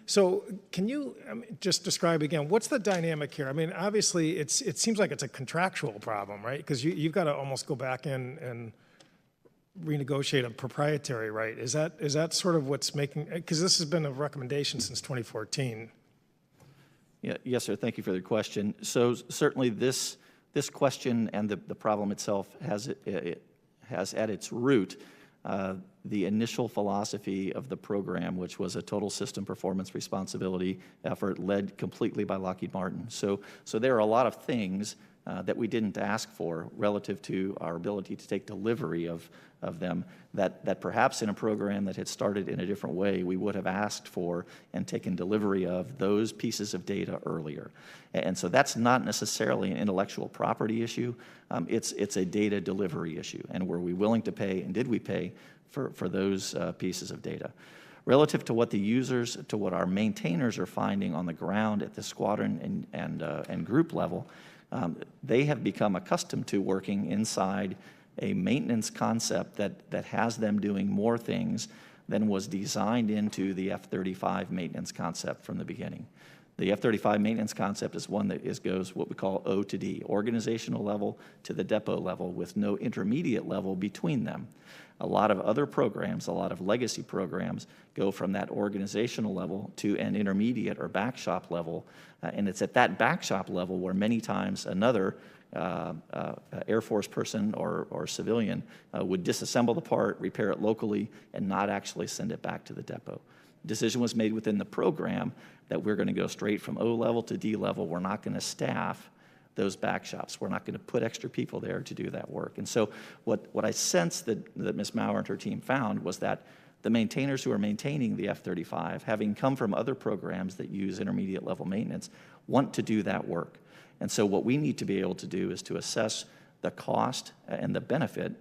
So can you just describe again, what's the dynamic here? I mean, obviously, it seems like it's a contractual problem, right? Because you've got to almost go back in and renegotiate a proprietary right. Is that sort of what's making, because this has been a recommendation since 2014. Yeah, yes, sir. Thank you for the question. So certainly this question and the problem itself has at its root the initial philosophy of the program, which was a total system performance responsibility effort led completely by Lockheed Martin. So there are a lot of things that we didn't ask for relative to our ability to take delivery of them that perhaps in a program that had started in a different way, we would have asked for and taken delivery of those pieces of data earlier. And so that's not necessarily an intellectual property issue. It's a data delivery issue. And were we willing to pay, and did we pay for those pieces of data? Relative to what the users, to what our maintainers are finding on the ground at the squadron and group level, they have become accustomed to working inside a maintenance concept that has them doing more things than was designed into the F-35 maintenance concept from the beginning. The F-35 maintenance concept is one that goes what we call O to D, organizational level to the depot level with no intermediate level between them. A lot of other programs, a lot of legacy programs, go from that organizational level to an intermediate or back shop level, and it's at that back shop level where many times another Air Force person or civilian would disassemble the part, repair it locally, and not actually send it back to the depot. Decision was made within the program that we're going to go straight from O level to D level. We're not going to staff those back shops. We're not going to put extra people there to do that work. And so what I sensed that Ms. Maurer and her team found was that the maintainers who are maintaining the F-35, having come from other programs that use intermediate level maintenance, want to do that work. And so what we need to be able to do is to assess the cost and the benefit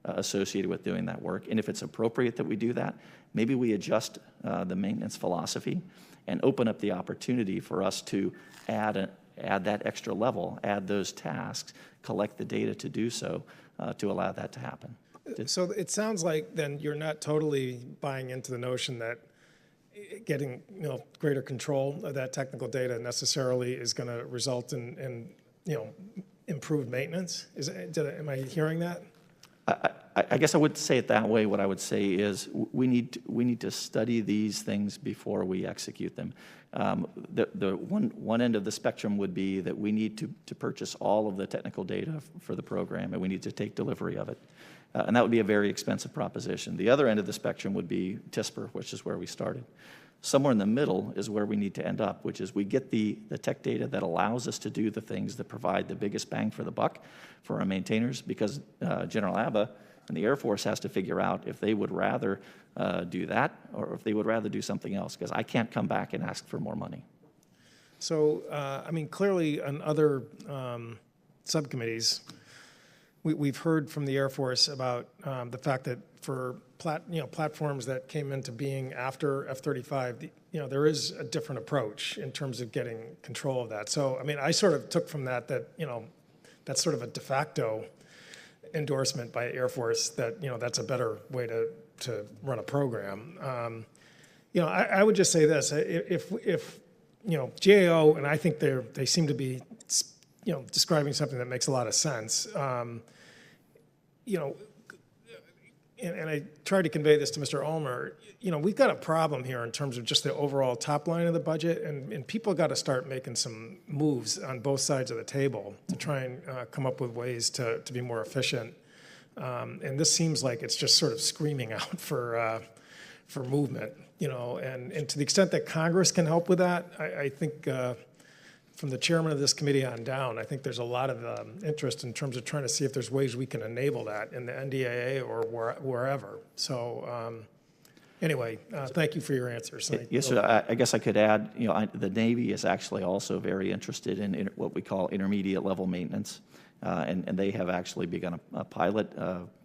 associated with doing that work. And if it's appropriate that we do that, maybe we adjust the maintenance philosophy and open up the opportunity for us to add that extra level, add those tasks, collect the data to do so, to allow that to happen. So it sounds like then you're not totally buying into the notion that getting greater control of that technical data necessarily is going to result in improved maintenance. Am I hearing that? I guess I wouldn't say it that way. What I would say is we need to study these things before we execute them. The one end of the spectrum would be that we need to purchase all of the technical data for the program, and we need to take delivery of it. And that would be a very expensive proposition. The other end of the spectrum would be TSPR, which is where we started. Somewhere in the middle is where we need to end up, which is we get the tech data that allows us to do the things that provide the biggest bang for the buck for our maintainers, because General Abba and the Air Force has to figure out if they would rather do that or if they would rather do something else, because I can't come back and ask for more money. So, I mean, clearly on other subcommittees, we've heard from the Air Force about the fact that for platforms that came into being after F-35, there is a different approach in terms of getting control of that. So, I mean, I sort of took from that that's sort of a de facto endorsement by Air Force that that's a better way to run a program. I would just say this: if GAO, and I think they seem to be describing something that makes a lot of sense. And I tried to convey this to Mr. Ulmer, we've got a problem here in terms of just the overall top line of the budget, and people got to start making some moves on both sides of the table to try and come up with ways to be more efficient. And this seems like it's just sort of screaming out for movement, and to the extent that Congress can help with that, I think from the chairman of this committee on down, I think there's a lot of interest in terms of trying to see if there's ways we can enable that in the NDAA or wherever. So anyway, thank you for your answers. Yes, sir. I guess I could add, the Navy is actually also very interested in what we call intermediate level maintenance. and they have actually begun a pilot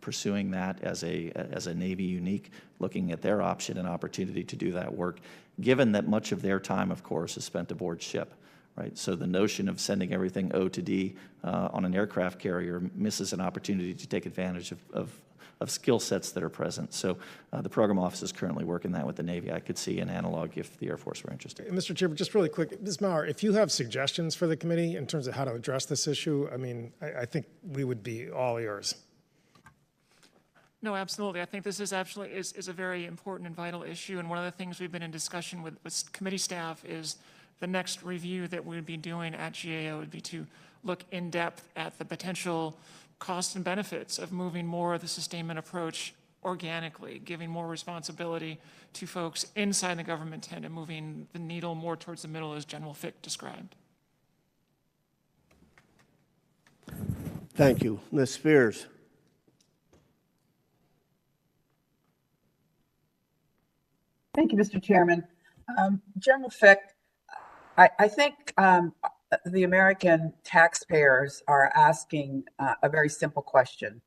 pursuing that as a Navy unique, looking at their option and opportunity to do that work, given that much of their time, of course, is spent aboard ship. Right, so the notion of sending everything O to D on an aircraft carrier misses an opportunity to take advantage of skill sets that are present. So the program office is currently working that with the Navy. I could see an analog if the Air Force were interested. Mr. Chair, just really quick, Ms. Maurer, if you have suggestions for the committee in terms of how to address this issue, I mean, I think we would be all ears. No, absolutely. I think this is absolutely is a very important and vital issue. And one of the things we've been in discussion with committee staff is the next review that we would be doing at GAO would be to look in depth at the potential costs and benefits of moving more of the sustainment approach organically, giving more responsibility to folks inside the government tent and moving the needle more towards the middle, as General Fick described. Thank you. Ms. Spears. Thank you, Mr. Chairman. General Fick, I think the American taxpayers are asking a very simple question.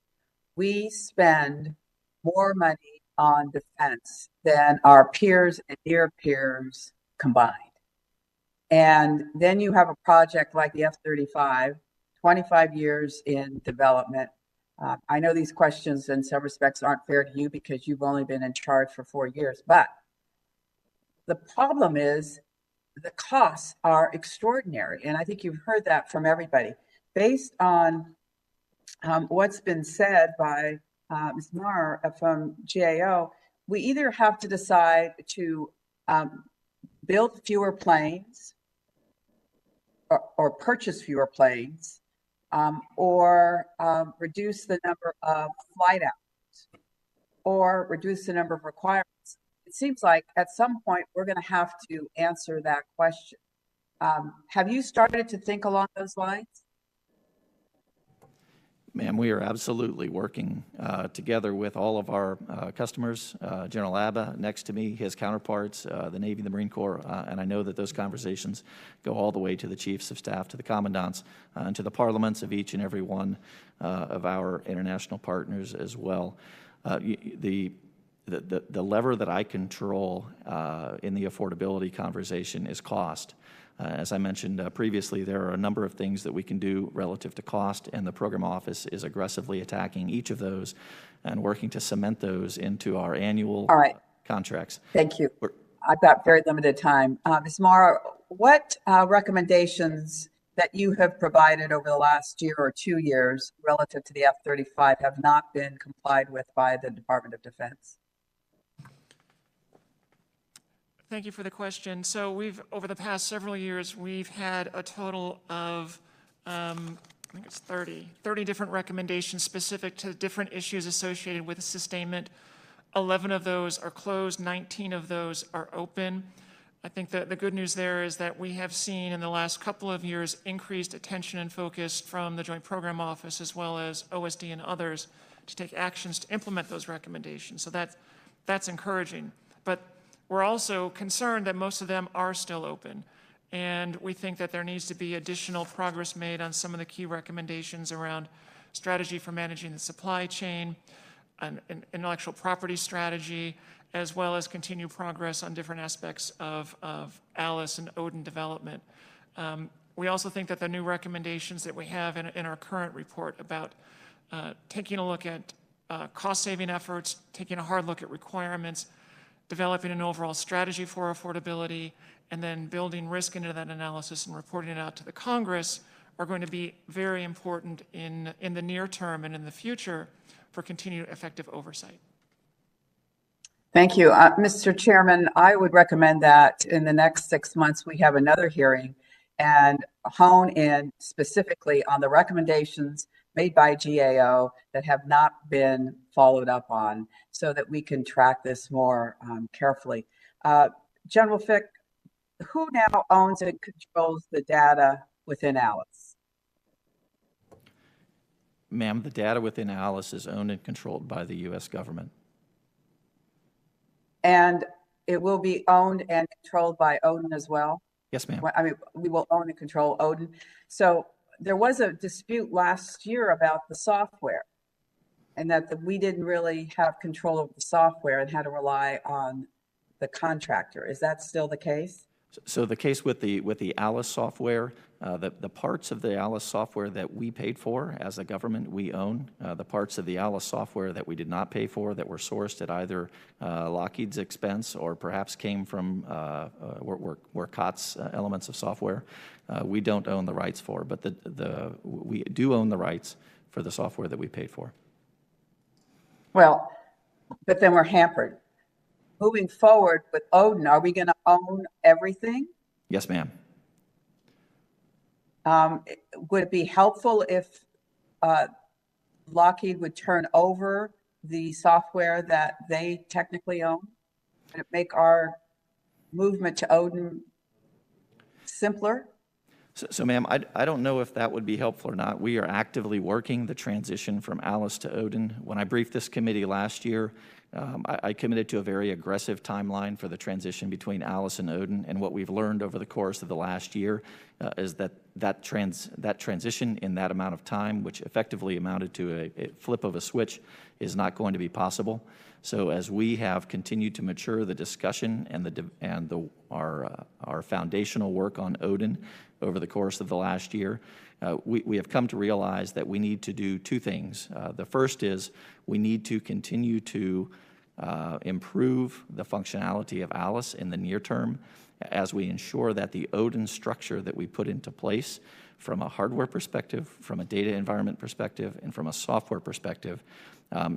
We spend more money on defense than our peers and near peers combined. And then you have a project like the F-35, 25 years in development. I know these questions in some respects aren't fair to you because you've only been in charge for 4 years, but the problem is the costs are extraordinary. And I think you've heard that from everybody. Based on what's been said by Ms. Maurer from GAO, we either have to decide to build fewer planes or purchase fewer planes or reduce the number of flight hours or reduce the number of requirements. It seems like at some point we're going to have to answer that question. Have you started to think along those lines? Ma'am, we are absolutely working together with all of our customers, General Abba next to me, his counterparts, the Navy, the Marine Corps, and I know that those conversations go all the way to the chiefs of staff, to the commandants, and to the parliaments of each and every one of our international partners as well. The lever that I control in the affordability conversation is cost. As I mentioned previously, there are a number of things that we can do relative to cost, and the program office is aggressively attacking each of those and working to cement those into our annual contracts. Thank you. I've got very limited time. Ms. Maurer, what recommendations that you have provided over the last year or 2 years relative to the F-35 have not been complied with by the Department of Defense? Thank you for the question. So over the past several years, we've had a total of, I think it's 30 different recommendations specific to different issues associated with sustainment. 11 of those are closed, 19 of those are open. I think that the good news there is that we have seen in the last couple of years increased attention and focus from the Joint Program Office as well as OSD and others to take actions to implement those recommendations. So that's encouraging. But we're also concerned that most of them are still open. And we think that there needs to be additional progress made on some of the key recommendations around strategy for managing the supply chain, an intellectual property strategy, as well as continued progress on different aspects of ALICE and ODIN development. We also think that the new recommendations that we have in our current report about taking a look at cost-saving efforts, taking a hard look at requirements, developing an overall strategy for affordability, and then building risk into that analysis and reporting it out to the Congress are going to be very important in the near term and in the future for continued effective oversight. Thank you. Mr. Chairman, I would recommend that in the next 6 months we have another hearing and hone in specifically on the recommendations made by GAO that have not been followed up on so that we can track this more carefully. General Fick, who now owns and controls the data within ALICE? Ma'am, the data within ALICE is owned and controlled by the U.S. government. And it will be owned and controlled by ODIN as well? Yes, ma'am. I mean, we will own and control ODIN. So there was a dispute last year about the software, and that we didn't really have control of the software and had to rely on the contractor. Is that still the case? So the case with the Alice software, the parts of the Alice software that we paid for as a government, we own. The parts of the Alice software that we did not pay for, that were sourced at either Lockheed's expense or perhaps came from were COTS elements of software, we don't own the rights for. But we do own the rights for the software that we paid for. Well, but then we're hampered. Moving forward with Odin, are we going to own everything? Yes, ma'am. Would it be helpful if Lockheed would turn over the software that they technically own? Would it make our movement to Odin simpler? So ma'am, I don't know if that would be helpful or not. We are actively working the transition from Alice to Odin. When I briefed this committee last year, I committed to a very aggressive timeline for the transition between Alice and Odin, and what we've learned over the course of the last year is that transition in that amount of time, which effectively amounted to a flip of a switch, is not going to be possible. So as we have continued to mature the discussion and our foundational work on Odin over the course of the last year, we have come to realize that we need to do two things. The first is we need to continue to improve the functionality of Alice in the near term as we ensure that the Odin structure that we put into place from a hardware perspective, from a data environment perspective, and from a software perspective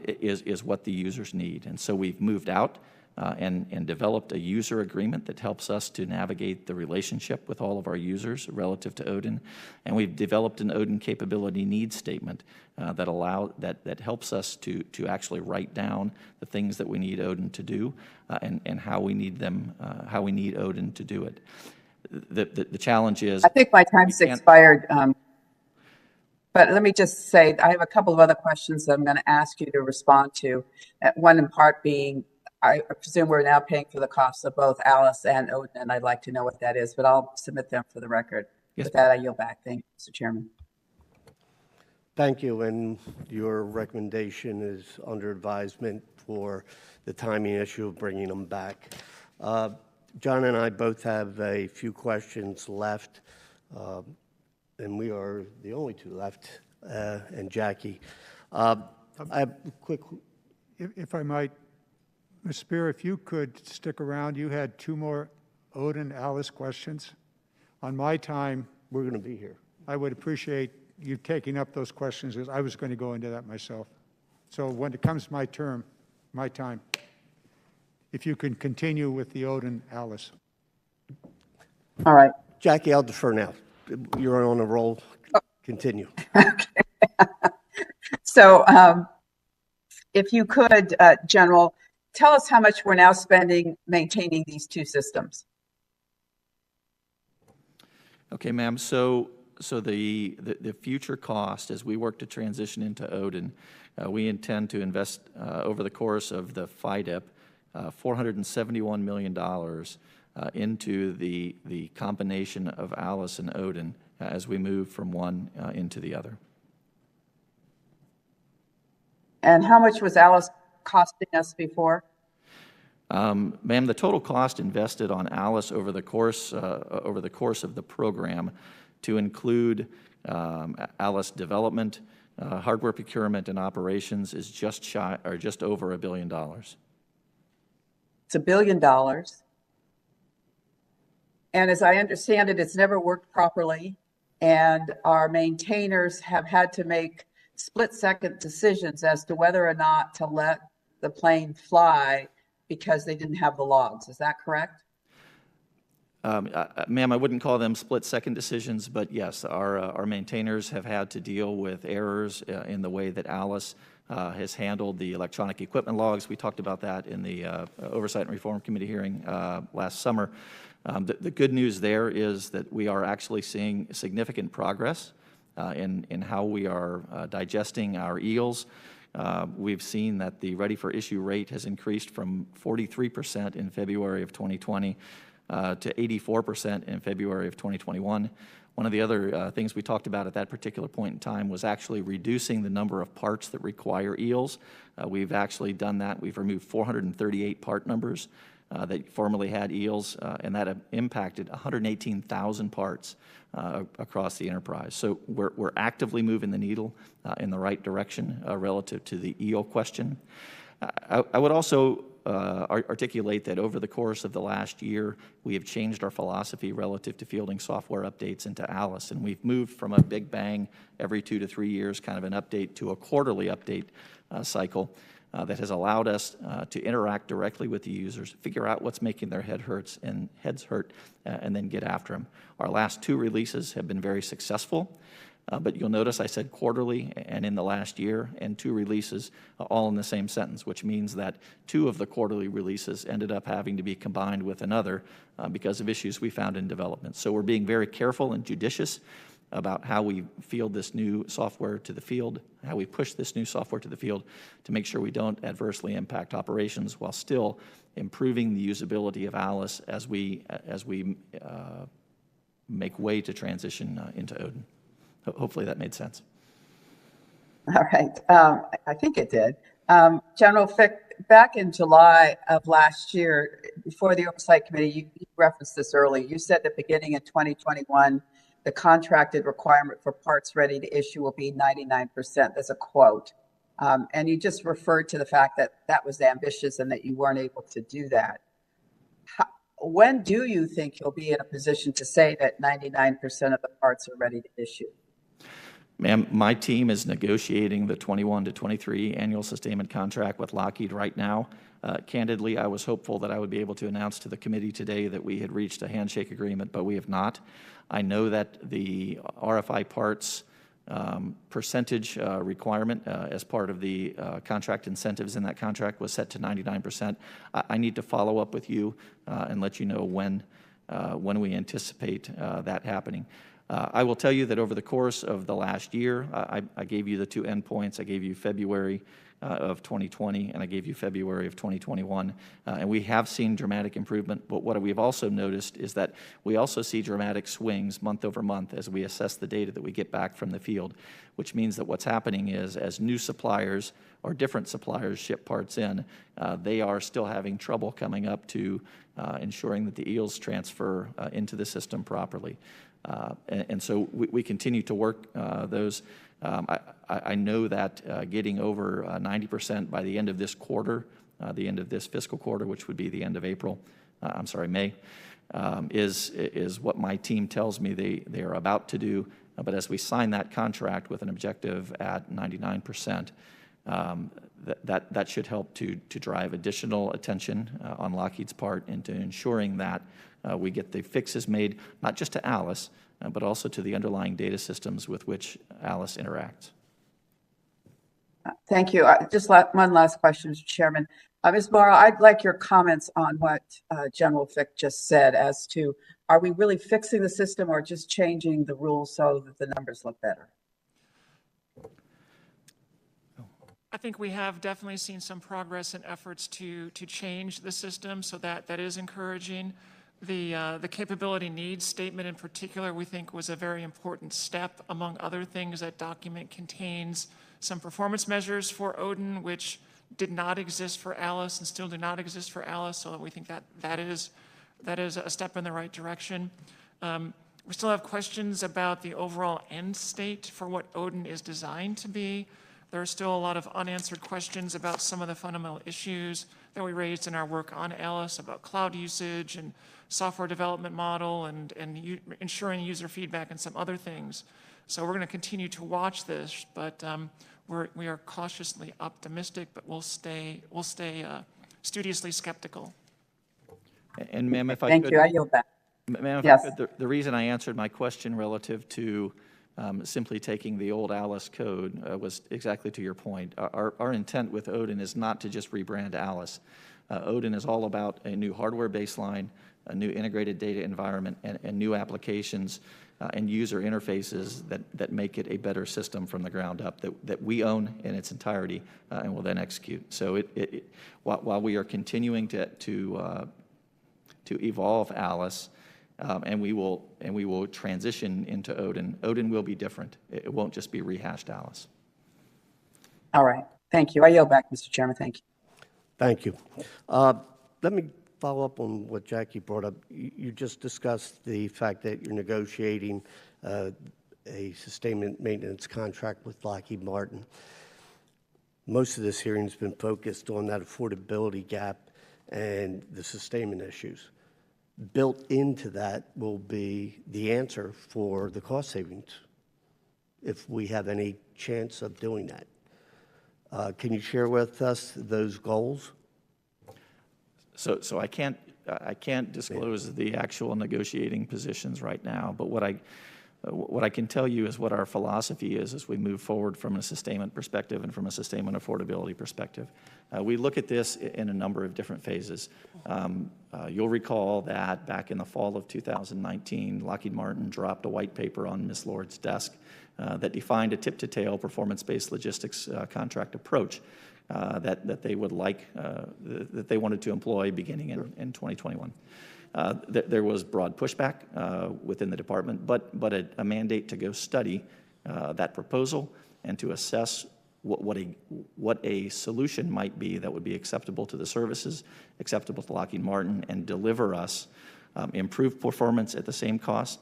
is what the users need. And so we've moved out and developed a user agreement that helps us to navigate the relationship with all of our users relative to Odin. And we've developed an Odin capability needs statement that helps us to actually write down the things that we need Odin to do and how we need Odin to do it. The challenge is, I think my time's expired. But let me just say, I have a couple of other questions that I'm going to ask you to respond to. One in part being, I presume we're now paying for the costs of both Alice and Odin, and I'd like to know what that is, but I'll submit them for the record. Yes. With that, I yield back. Thank you, Mr. Chairman. Thank you, and your recommendation is under advisement for the timing issue of bringing them back. John and I both have a few questions left, and we are the only two left, and Jackie. I have a quick... If I might, Ms. Spear, if you could stick around, you had two more Odin Alice questions. On my time, We're going to be here. I would appreciate you taking up those questions, as I was going to go into that myself. So when it comes to my term, my time, if you can continue with the Odin Alice. All right. Jackie, I'll defer now. You're on a roll. Continue. So if you could, General, tell us how much we're now spending maintaining these two systems. okay, ma'am. So the future cost as we work to transition into Odin, we intend to invest over the course of the FIDIP $471 million into the combination of Alice and Odin as we move from one into the other. And how much was Alice costing us before? Ma'am, the total cost invested on Alice over the course of the program, to include Alice development, hardware procurement, and operations, is just over $1 billion. It's $1 billion. And as I understand it, it's never worked properly, and our maintainers have had to make split-second decisions as to whether or not to let the plane fly because they didn't have the logs. Is that correct? Ma'am, I wouldn't call them split-second decisions, but yes, our maintainers have had to deal with errors in the way that Alice has handled the electronic equipment logs. We talked about that in the Oversight and Reform Committee hearing last summer. The good news there is that we are actually seeing significant progress in how we are digesting our eels. We've seen that the ready-for-issue rate has increased from 43% in February of 2020 to 84% in February of 2021. One of the other things we talked about at that particular point in time was actually reducing the number of parts that require EELs. We've actually done that. We've removed 438 part numbers that formerly had EELs, and that impacted 118,000 parts across the enterprise. So we're actively moving the needle in the right direction relative to the EEL question. I would also articulate that over the course of the last year, we have changed our philosophy relative to fielding software updates into Alice, and we've moved from a big bang every 2 to 3 years kind of an update to a quarterly update cycle that has allowed us to interact directly with the users, figure out what's making their heads hurt, and then get after them. Our last 2 releases have been very successful. But you'll notice I said quarterly and in the last year, and 2 releases all in the same sentence, which means that 2 of the quarterly releases ended up having to be combined with another because of issues we found in development. So we're being very careful and judicious about how we field this new software to the field, how we push this new software to the field to make sure we don't adversely impact operations while still improving the usability of Alice as we make way to transition into Odin. Hopefully that made sense. All right. I think it did. General Fick, back in July of last year, before the Oversight Committee, you referenced this earlier. You said that beginning in 2021, the contracted requirement for parts ready to issue will be 99%. That's a quote. And you just referred to the fact that that was ambitious and that you weren't able to do that. When do you think you'll be in a position to say that 99% of the parts are ready to issue? Ma'am, my team is negotiating the 21 to 23 annual sustainment contract with Lockheed right now. Candidly, I was hopeful that I would be able to announce to the committee today that we had reached a handshake agreement, but we have not. I know that the RFI parts percentage requirement as part of the contract incentives in that contract was set to 99%. I need to follow up with you and let you know when we anticipate that happening. I will tell you that over the course of the last year, I gave you the 2 endpoints. I gave you February of 2020, and I gave you February of 2021. And we have seen dramatic improvement, but what we've also noticed is that we also see dramatic swings month over month as we assess the data that we get back from the field, which means that what's happening is as new suppliers or different suppliers ship parts in, they are still having trouble coming up to ensuring that the EELs transfer into the system properly. And so we continue to work those. I know that getting over 90% by the end of this quarter, the end of this fiscal quarter, which would be the end of May, is what my team tells me they are about to do. But as we sign that contract with an objective at 99%, that should help to drive additional attention on Lockheed's part into ensuring that we get the fixes made, not just to Alice, but also to the underlying data systems with which Alice interacts. Thank you. Just one last question, Mr. Chairman. Ms. Morrow, I'd like your comments on what General Fick just said as to, are we really fixing the system or just changing the rules so that the numbers look better? I think we have definitely seen some progress in efforts to change the system, so that is encouraging. The capability needs statement in particular, we think was a very important step. Among other things, that document contains some performance measures for Odin, which did not exist for Alice and still do not exist for Alice, so we think that is a step in the right direction. We still have questions about the overall end state for what Odin is designed to be. There are still a lot of unanswered questions about some of the fundamental issues that we raised in our work on Alice about cloud usage and software development model and ensuring user feedback and some other things. So we're going to continue to watch this, but we are cautiously optimistic, but we'll stay studiously skeptical. And ma'am, if I Thank could, you. I yield back. ma'am, Yes. the reason I answered my question relative to simply taking the old Alice code was exactly to your point. Our intent with Odin is not to just rebrand Alice. Odin is all about a new hardware baseline, a new integrated data environment, and new applications and user interfaces that make it a better system from the ground up that we own in its entirety and will then execute. So while we are continuing to evolve Alice, and we will transition into Odin. Odin will be different. It won't just be rehashed Alice. All right. Thank you. I yield back, Mr. Chairman. Thank you. Thank you. Let me follow up on what Jackie brought up. You just discussed the fact that you're negotiating a sustainment maintenance contract with Lockheed Martin. Most of this hearing has been focused on that affordability gap and the sustainment issues. Built into that will be the answer for the cost savings, if we have any chance of doing that. Can you share with us those goals? So I can't disclose the actual negotiating positions right now, but what I can tell you is what our philosophy is as we move forward from a sustainment perspective and from a sustainment affordability perspective. We look at this in a number of different phases. You'll recall that back in the fall of 2019, Lockheed Martin dropped a white paper on Ms. Lord's desk that defined a tip-to-tail performance-based logistics contract approach that they would that they wanted to employ beginning in 2021. There was broad pushback within the department, but a mandate to go study that proposal and to assess what a solution might be that would be acceptable to the services, acceptable to Lockheed Martin, and deliver us improved performance at the same cost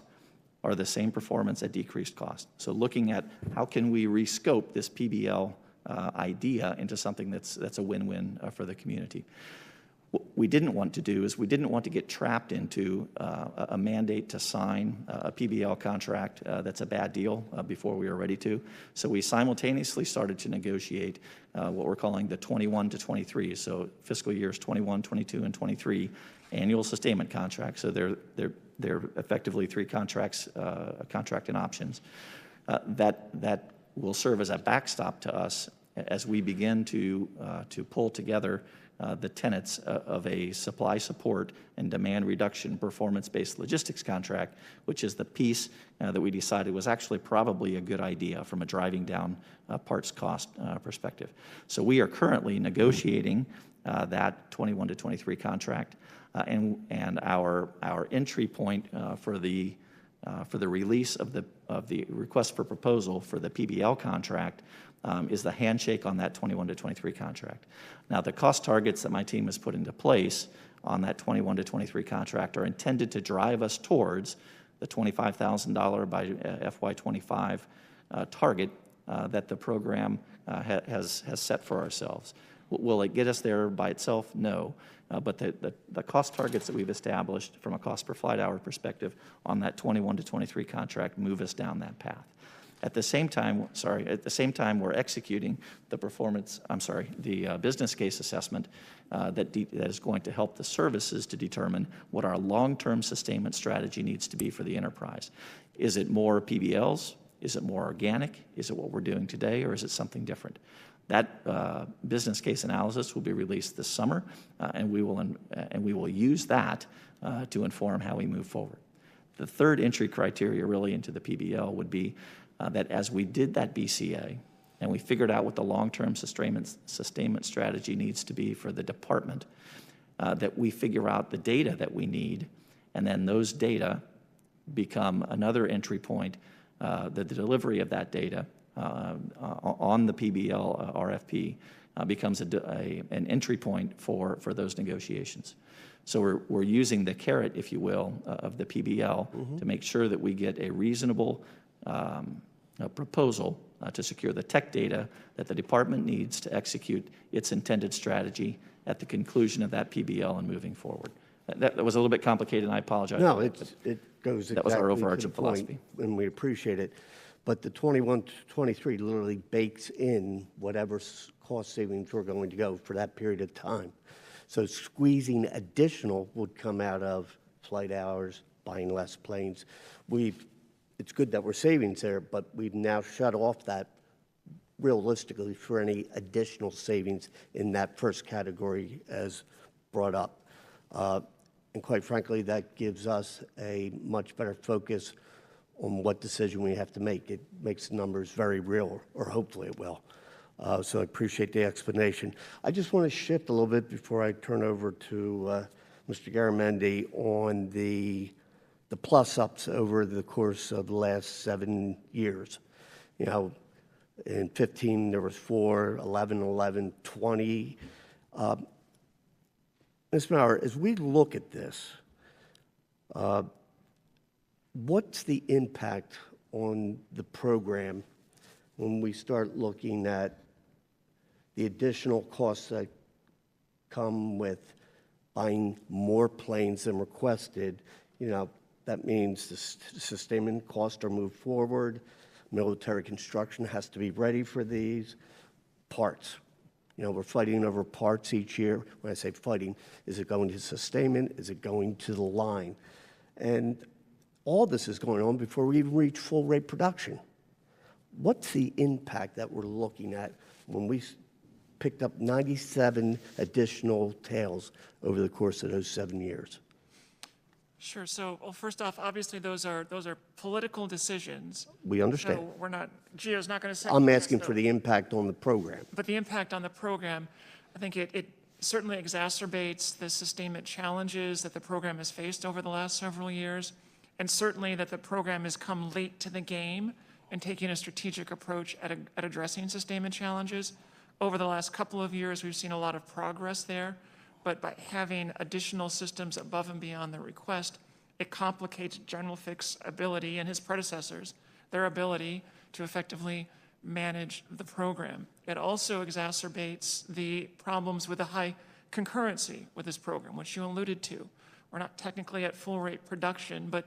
or the same performance at decreased cost. So looking at how can we rescope this PBL idea into something that's a win-win for the community. What we didn't want to do is we didn't want to get trapped into a mandate to sign a PBL contract that's a bad deal before we were ready to. So we simultaneously started to negotiate what we're calling the 21 to 23, so fiscal years 21, 22, and 23 annual sustainment contracts. So they're effectively three contracts, contract and options that will serve as a backstop to us as we begin to pull together the tenets of a supply support and demand reduction performance-based logistics contract, which is the piece that we decided was actually probably a good idea from a driving down parts cost perspective. So we are currently negotiating that 21 to 23 contract, and our entry point for the release of the request for proposal for the PBL contract is the handshake on that 21 to 23 contract. Now, the cost targets that my team has put into place on that 21 to 23 contract are intended to drive us towards the $25,000 by FY25 target that the program has set for ourselves. Will it get us there by itself? No. But the cost targets that we've established from a cost per flight hour perspective on that 21 to 23 contract move us down that path. At the same time, we're executing the business case assessment that is going to help the services to determine what our long-term sustainment strategy needs to be for the enterprise. Is it more PBLs? Is it more organic? Is it what we're doing today, or is it something different? That business case analysis will be released this summer, and we will use that to inform how we move forward. The third entry criteria really into the PBL would be that as we did that BCA and we figured out what the long-term sustainment strategy needs to be for the department, that we figure out the data that we need, and then those data become another entry point, the delivery of that data on the PBL RFP becomes an entry point for those negotiations. So we're using the carrot, if you will, of the PBL to make sure that we get a reasonable proposal to secure the tech data that the department needs to execute its intended strategy at the conclusion of that PBL and moving forward. That was a little bit complicated, and I apologize. No, it goes exactly that was our to overarching the point, philosophy, and we appreciate it. But the 21 to 23 literally bakes in whatever cost savings we're going to go for that period of time. So squeezing additional would come out of flight hours, buying less planes. It's good that we're savings there, but we've now shut off that realistically for any additional savings in that first category as brought up. And quite frankly, that gives us a much better focus on what decision we have to make. It makes the numbers very real, or hopefully it will. So I appreciate the explanation. I just want to shift a little bit before I turn over to Mr. Garamendi on the the plus-ups over the course of the last 7 years. You know, in 15, there was 4, 11, 11, 20. Ms. Maurer, as we look at this, what's the impact on the program when we start looking at the additional costs that come with buying more planes than requested? You know, that means the sustainment costs are moved forward. Military construction has to be ready for these parts. You know, we're fighting over parts each year. When I say fighting, is it going to sustainment? Is it going to the line? And all this is going on before we even reach full rate production. What's the impact that we're looking at when we picked up 97 additional tails over the course of those 7 years? Sure. So, well, first off, obviously those are political decisions. We understand. So we're not, GEO's not going to say. I'm asking for the impact on the program. But the impact on the program, I think it certainly exacerbates the sustainment challenges that the program has faced over the last several years, and certainly that the program has come late to the game in taking a strategic approach at addressing sustainment challenges. Over the last couple of years, we've seen a lot of progress there, but by having additional systems above and beyond the request, it complicates General Fick's ability and his predecessors, their ability to effectively manage the program. It also exacerbates the problems with the high concurrency with this program, which you alluded to. We're not technically at full rate production, but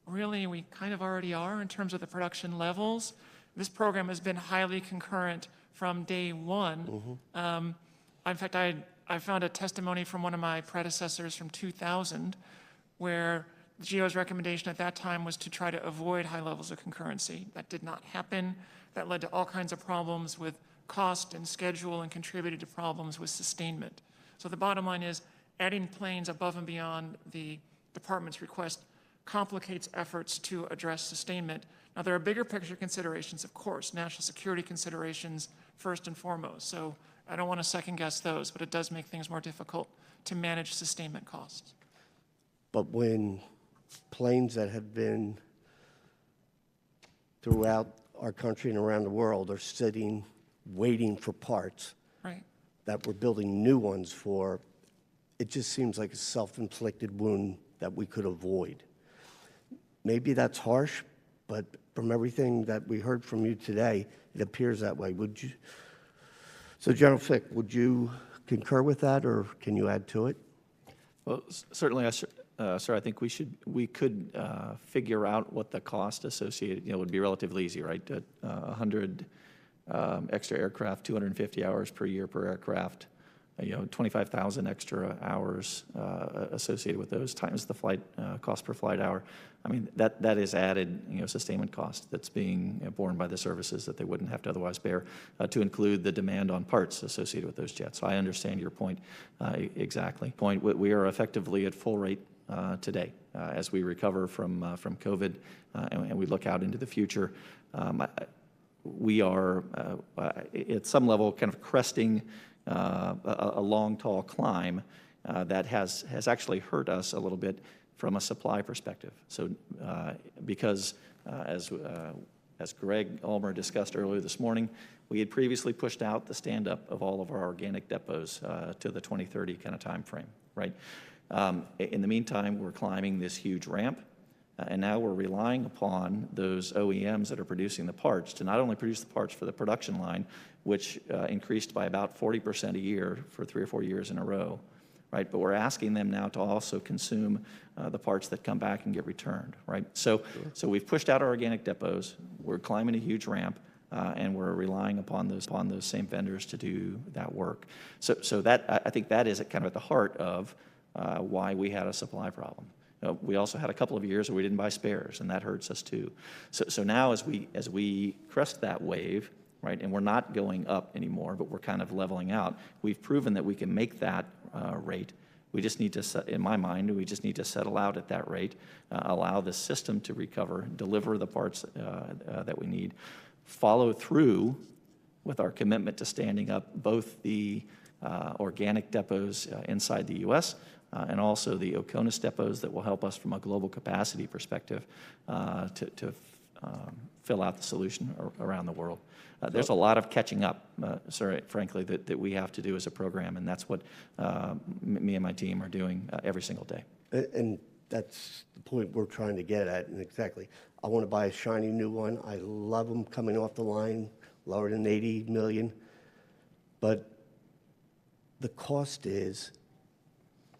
really we kind of already are in terms of the production levels. This program has been highly concurrent from day one. In fact, I found a testimony from one of my predecessors from 2000 where the GEO's recommendation at that time was to try to avoid high levels of concurrency. That did not happen. That led to all kinds of problems with cost and schedule and contributed to problems with sustainment. So the bottom line is adding planes above and beyond the department's request complicates efforts to address sustainment. Now, there are bigger picture considerations, of course, national security considerations first and foremost. So I don't want to second guess those, but it does make things more difficult to manage sustainment costs. But when planes that have been throughout our country and around the world are sitting, waiting for parts, Right. that we're building new ones for, it just seems like a self-inflicted wound that we could avoid. Maybe that's harsh, but from everything that we heard from you today, it appears that way. Would you? So, General Fick, would you concur with that, or can you add to it? Well, certainly, sir, I think we could figure out what the cost associated, would be relatively easy, right? 100 extra aircraft, 250 hours per year per aircraft, 25,000 extra hours associated with those times the flight cost per flight hour. I mean, that is added, sustainment cost that's being borne by the services that they wouldn't have to otherwise bear, to include the demand on parts associated with those jets. So I understand your point exactly. We are effectively at full rate today as we recover from COVID and we look out into the future. We are at some level kind of cresting a long, tall climb that has actually hurt us a little bit from a supply perspective. So because as Greg Ulmer discussed earlier this morning, we had previously pushed out the stand-up of all of our organic depots to the 2030 kind of time frame, right? In the meantime, we're climbing this huge ramp, and now we're relying upon those OEMs that are producing the parts to not only produce the parts for the production line, which increased by about 40% a year for 3 or 4 years in a row, right? But we're asking them now to also consume the parts that come back and get returned, right? So we've pushed out our organic depots, we're climbing a huge ramp, and we're relying upon those same vendors to do that work. So that, I think that is kind of at the heart of why we had a supply problem. We also had a couple of years where we didn't buy spares, and that hurts us too. So now as we crest that wave, right, and we're not going up anymore, but we're kind of leveling out, we've proven that we can make that rate. We just need to, in my mind, we just need to settle out at that rate, allow the system to recover, deliver the parts that we need, follow through with our commitment to standing up both the organic depots inside the U.S., and also the OCONUS depots that will help us from a global capacity perspective to fill out the solution around the world. There's a lot of catching up, sir, frankly, that we have to do as a program, and that's what me and my team are doing every single day. And that's the point we're trying to get at, and exactly. I want to buy a shiny new one. I love them coming off the line, lower than 80 million. But the cost is,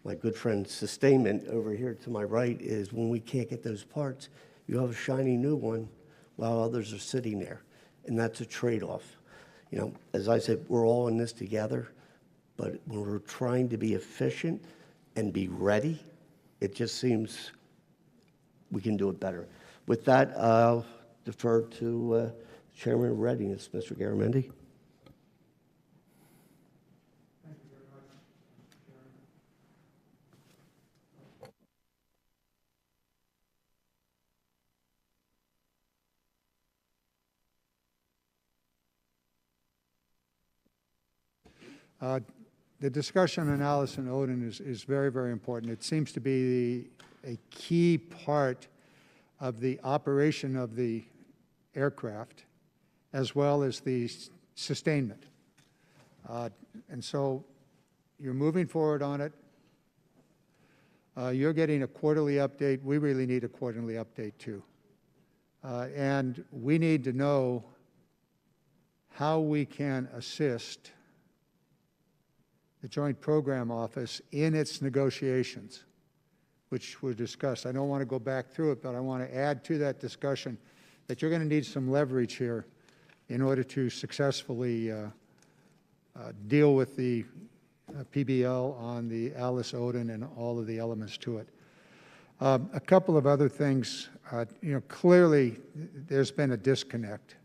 my good friend Sustainment over here to my right, is when we can't get those parts, you have a shiny new one while others are sitting there. And that's a trade-off. You know, as I said, we're all in this together, but when we're trying to be efficient and be ready, it just seems we can do it better. With that, I'll defer to Chairman of Readiness, Mr. Garamendi. The discussion on Allison Odin is very, very important. It seems to be a key part of the operation of the aircraft, as well as the sustainment. And so you're moving forward on it. You're getting a quarterly update. We really need a quarterly update too. And we need to know how we can assist the Joint Program Office in its negotiations, which were discussed. I don't want to go back through it, but I want to add to that discussion that you're going to need some leverage here in order to successfully deal with the PBL on the Alice Odin and all of the elements to it. A couple of other things, clearly there's been a disconnect.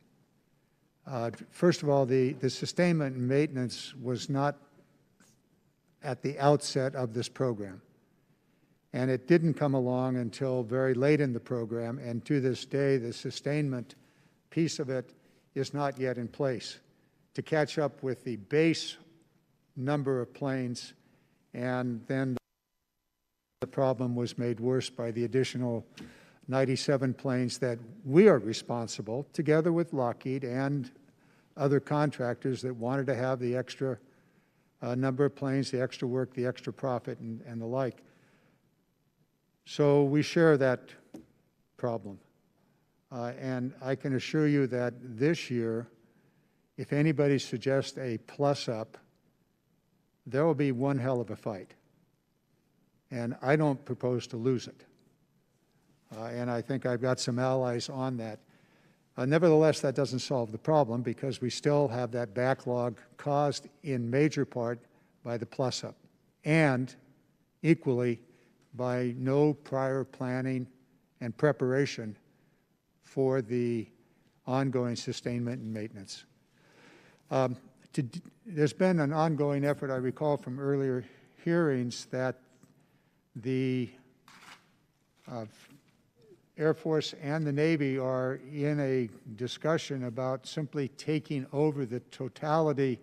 First of all, the sustainment and maintenance was not at the outset of this program. And it didn't come along until very late in the program, and to this day, the sustainment piece of it is not yet in place to catch up with the base number of planes, and then the problem was made worse by the additional 97 planes that we are responsible, together with Lockheed and other contractors that wanted to have the extra number of planes, the extra work, the extra profit, and the like. So we share that problem. And I can assure you that this year, if anybody suggests a plus-up, there will be one hell of a fight. And I don't propose to lose it. And I think I've got some allies on that. Nevertheless, that doesn't solve the problem because we still have that backlog caused in major part by the plus-up and equally by no prior planning and preparation for the ongoing sustainment and maintenance. There's been an ongoing effort, I recall from earlier hearings, that the Air Force and the Navy are in a discussion about simply taking over the totality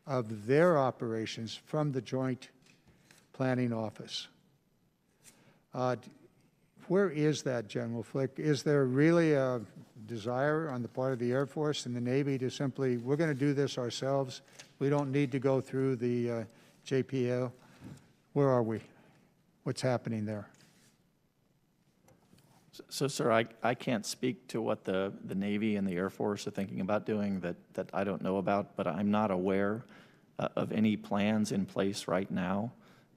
of their operations from the Joint Planning Office. Where is that, General Fick? Is there really a desire on the part of the Air Force and the Navy to simply, we're going to do this ourselves, we don't need to go through the JPL? Where are we? What's happening there? So, sir, I can't speak to what the Navy and the Air Force are thinking about doing that I don't know about, but I'm not aware of any plans in place right now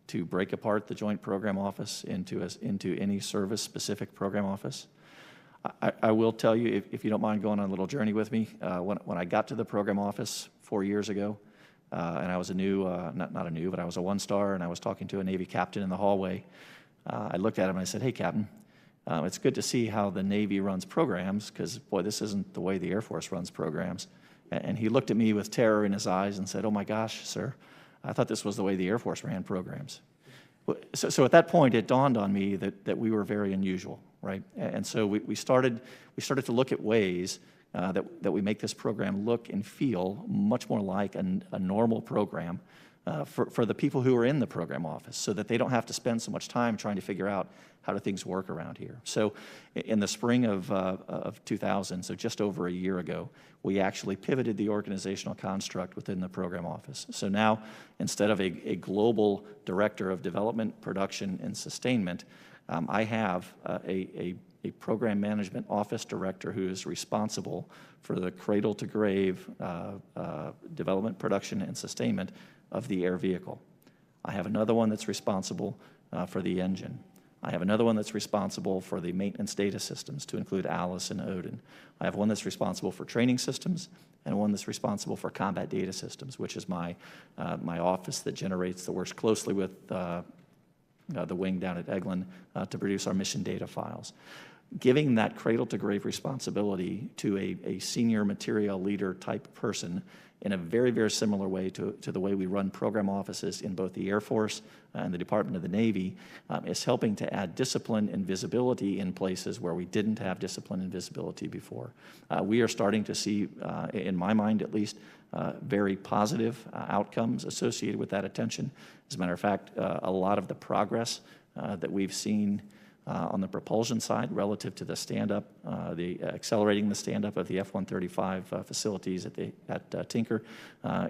to break apart the Joint Program Office into any service-specific program office. I will tell you, if you don't mind going on a little journey with me, when I got to the program office 4 years ago, and I was a new, not a new, but I was a one-star, and I was talking to a Navy captain in the hallway, I looked at him and I said, "Hey, Captain, it's good to see how the Navy runs programs, because, boy, this isn't the way the Air Force runs programs." And he looked at me with terror in his eyes and said, "Oh, my gosh, sir, I thought this was the way the Air Force ran programs." So at that point, it dawned on me that we were very unusual, right? And so we started to look at ways that we make this program look and feel much more like a normal program for the people who are in the program office so that they don't have to spend so much time trying to figure out how do things work around here. So in the spring of 2000, so just over a year ago, we actually pivoted the organizational construct within the program office. So now, instead of a global director of development, production, and sustainment, I have a program management office director who is responsible for the cradle to grave development, production, and sustainment of the air vehicle. I have another one that's responsible for the engine. I have another one that's responsible for the maintenance data systems, to include Alice and Odin. I have one that's responsible for training systems, and one that's responsible for combat data systems, which is my office that works closely with the wing down at Eglin to produce our mission data files. Giving that cradle-to-grave responsibility to a senior material leader type person in a very, very similar way to the way we run program offices in both the Air Force and the Department of the Navy is helping to add discipline and visibility in places where we didn't have discipline and visibility before. We are starting to see, in my mind at least, very positive outcomes associated with that attention. As a matter of fact, a lot of the progress that we've seen on the propulsion side relative to the stand-up, accelerating the stand-up of the F-135 facilities at Tinker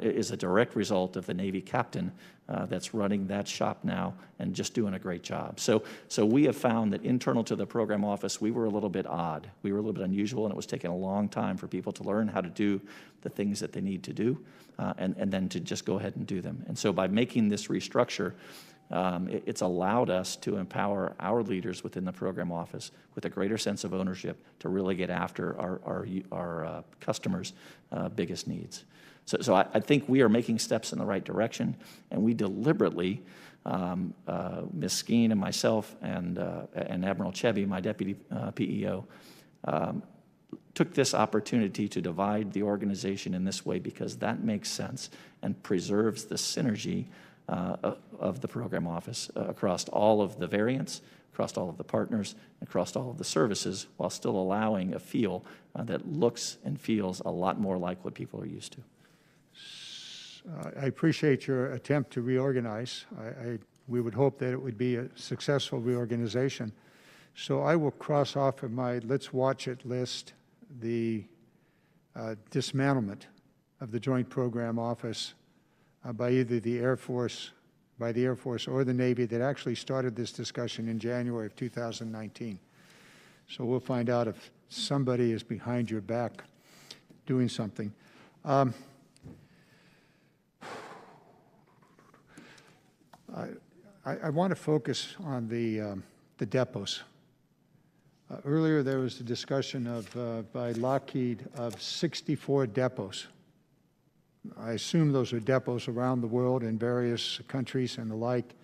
is a direct result of the Navy captain that's running that shop now and just doing a great job. So we have found that internal to the program office, we were a little bit odd. We were a little bit unusual, and it was taking a long time for people to learn how to do the things that they need to do and then to just go ahead and do them. And so by making this restructure, it's allowed us to empower our leaders within the program office with a greater sense of ownership to really get after our customers' biggest needs. So I think we are making steps in the right direction, and we deliberately, Ms. Skeen and myself and Admiral Chevy, my deputy PEO, took this opportunity to divide the organization in this way because that makes sense and preserves the synergy of the program office across all of the variants, across all of the partners, across all of the services, while still allowing a feel that looks and feels a lot more like what people are used to. I appreciate your attempt to reorganize. We would hope that it would be a successful reorganization. So I will cross off of my let's watch it list the dismantlement of the Joint Program Office by either the Air Force or the Navy that actually started this discussion in January of 2019. So we'll find out if somebody is behind your back doing something. I want to focus on the depots. Earlier there was a discussion by Lockheed of 64 depots. I assume those are depots around the world in various countries and the like.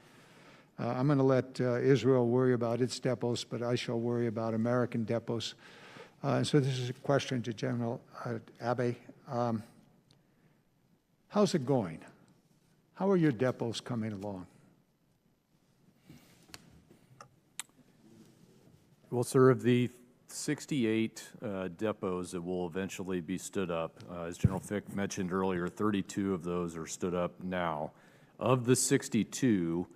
I'm going to let Israel worry about its depots, but I shall worry about American depots. So this is a question to General Abba. How's it going? How are your depots coming along? Well, sir, of the 68 depots that will eventually be stood up, as General Fick mentioned earlier, 32 of those are stood up now. Of the 62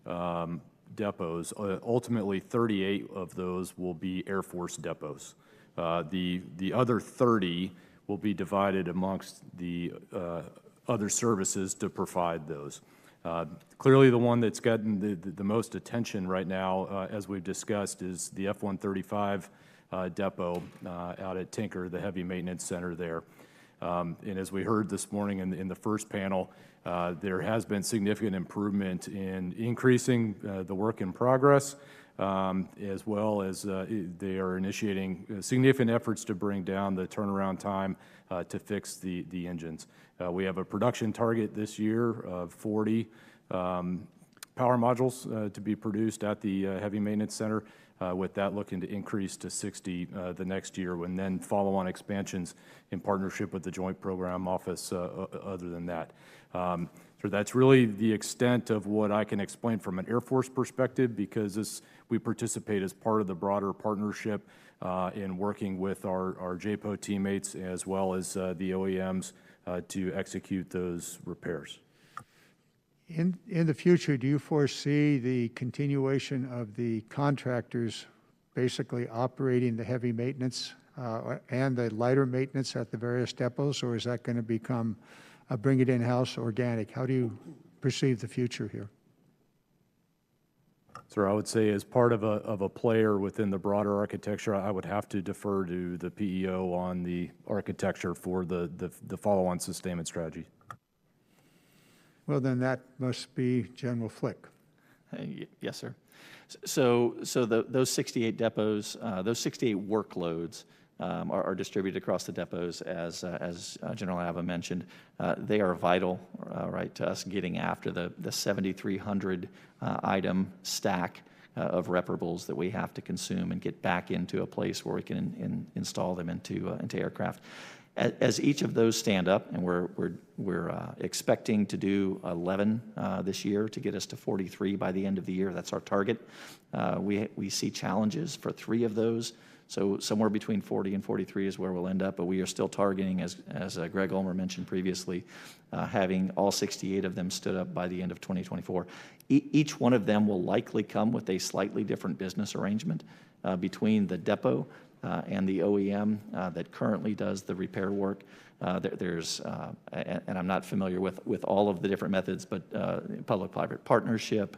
depots, ultimately 38 of those will be Air Force depots. The other 30 will be divided amongst the other services to provide those. Clearly, the one that's gotten the most attention right now, as we've discussed, is the F-135 depot out at Tinker, the heavy maintenance center there. And as we heard this morning in the first panel, there has been significant improvement in increasing the work in progress, as well as they are initiating significant efforts to bring down the turnaround time to fix the engines. We have a production target this year of 40 power modules to be produced at the heavy maintenance center, with that looking to increase to 60 the next year, and then follow-on expansions in partnership with the Joint Program Office other than that. So that's really the extent of what I can explain from an Air Force perspective, because we participate as part of the broader partnership in working with our JPO teammates as well as the OEMs to execute those repairs. In the future, do you foresee the continuation of the contractors basically operating the heavy maintenance and the lighter maintenance at the various depots, or is that going to become a bring it in-house organic? How do you perceive the future here? Sir, I would say as part of a player within the broader architecture, I would have to defer to the PEO on the architecture for the follow-on sustainment strategy. Well, then that must be General Fick. Yes, sir. So those 68 depots, those 68 workloads are distributed across the depots, as General Abba mentioned. They are vital, right, to us getting after the 7,300 item stack of reparables that we have to consume and get back into a place where we can install them into aircraft. As each of those stand up, and we're expecting to do 11 this year to get us to 43 by the end of the year. That's our target. We see challenges for 3 of those. So somewhere between 40 and 43 is where we'll end up, but we are still targeting, as Greg Ulmer mentioned previously, having all 68 of them stood up by the end of 2024. Each one of them will likely come with a slightly different business arrangement between the depot and the OEM that currently does the repair work. There's, and I'm not familiar with all of the different methods, but public-private partnership,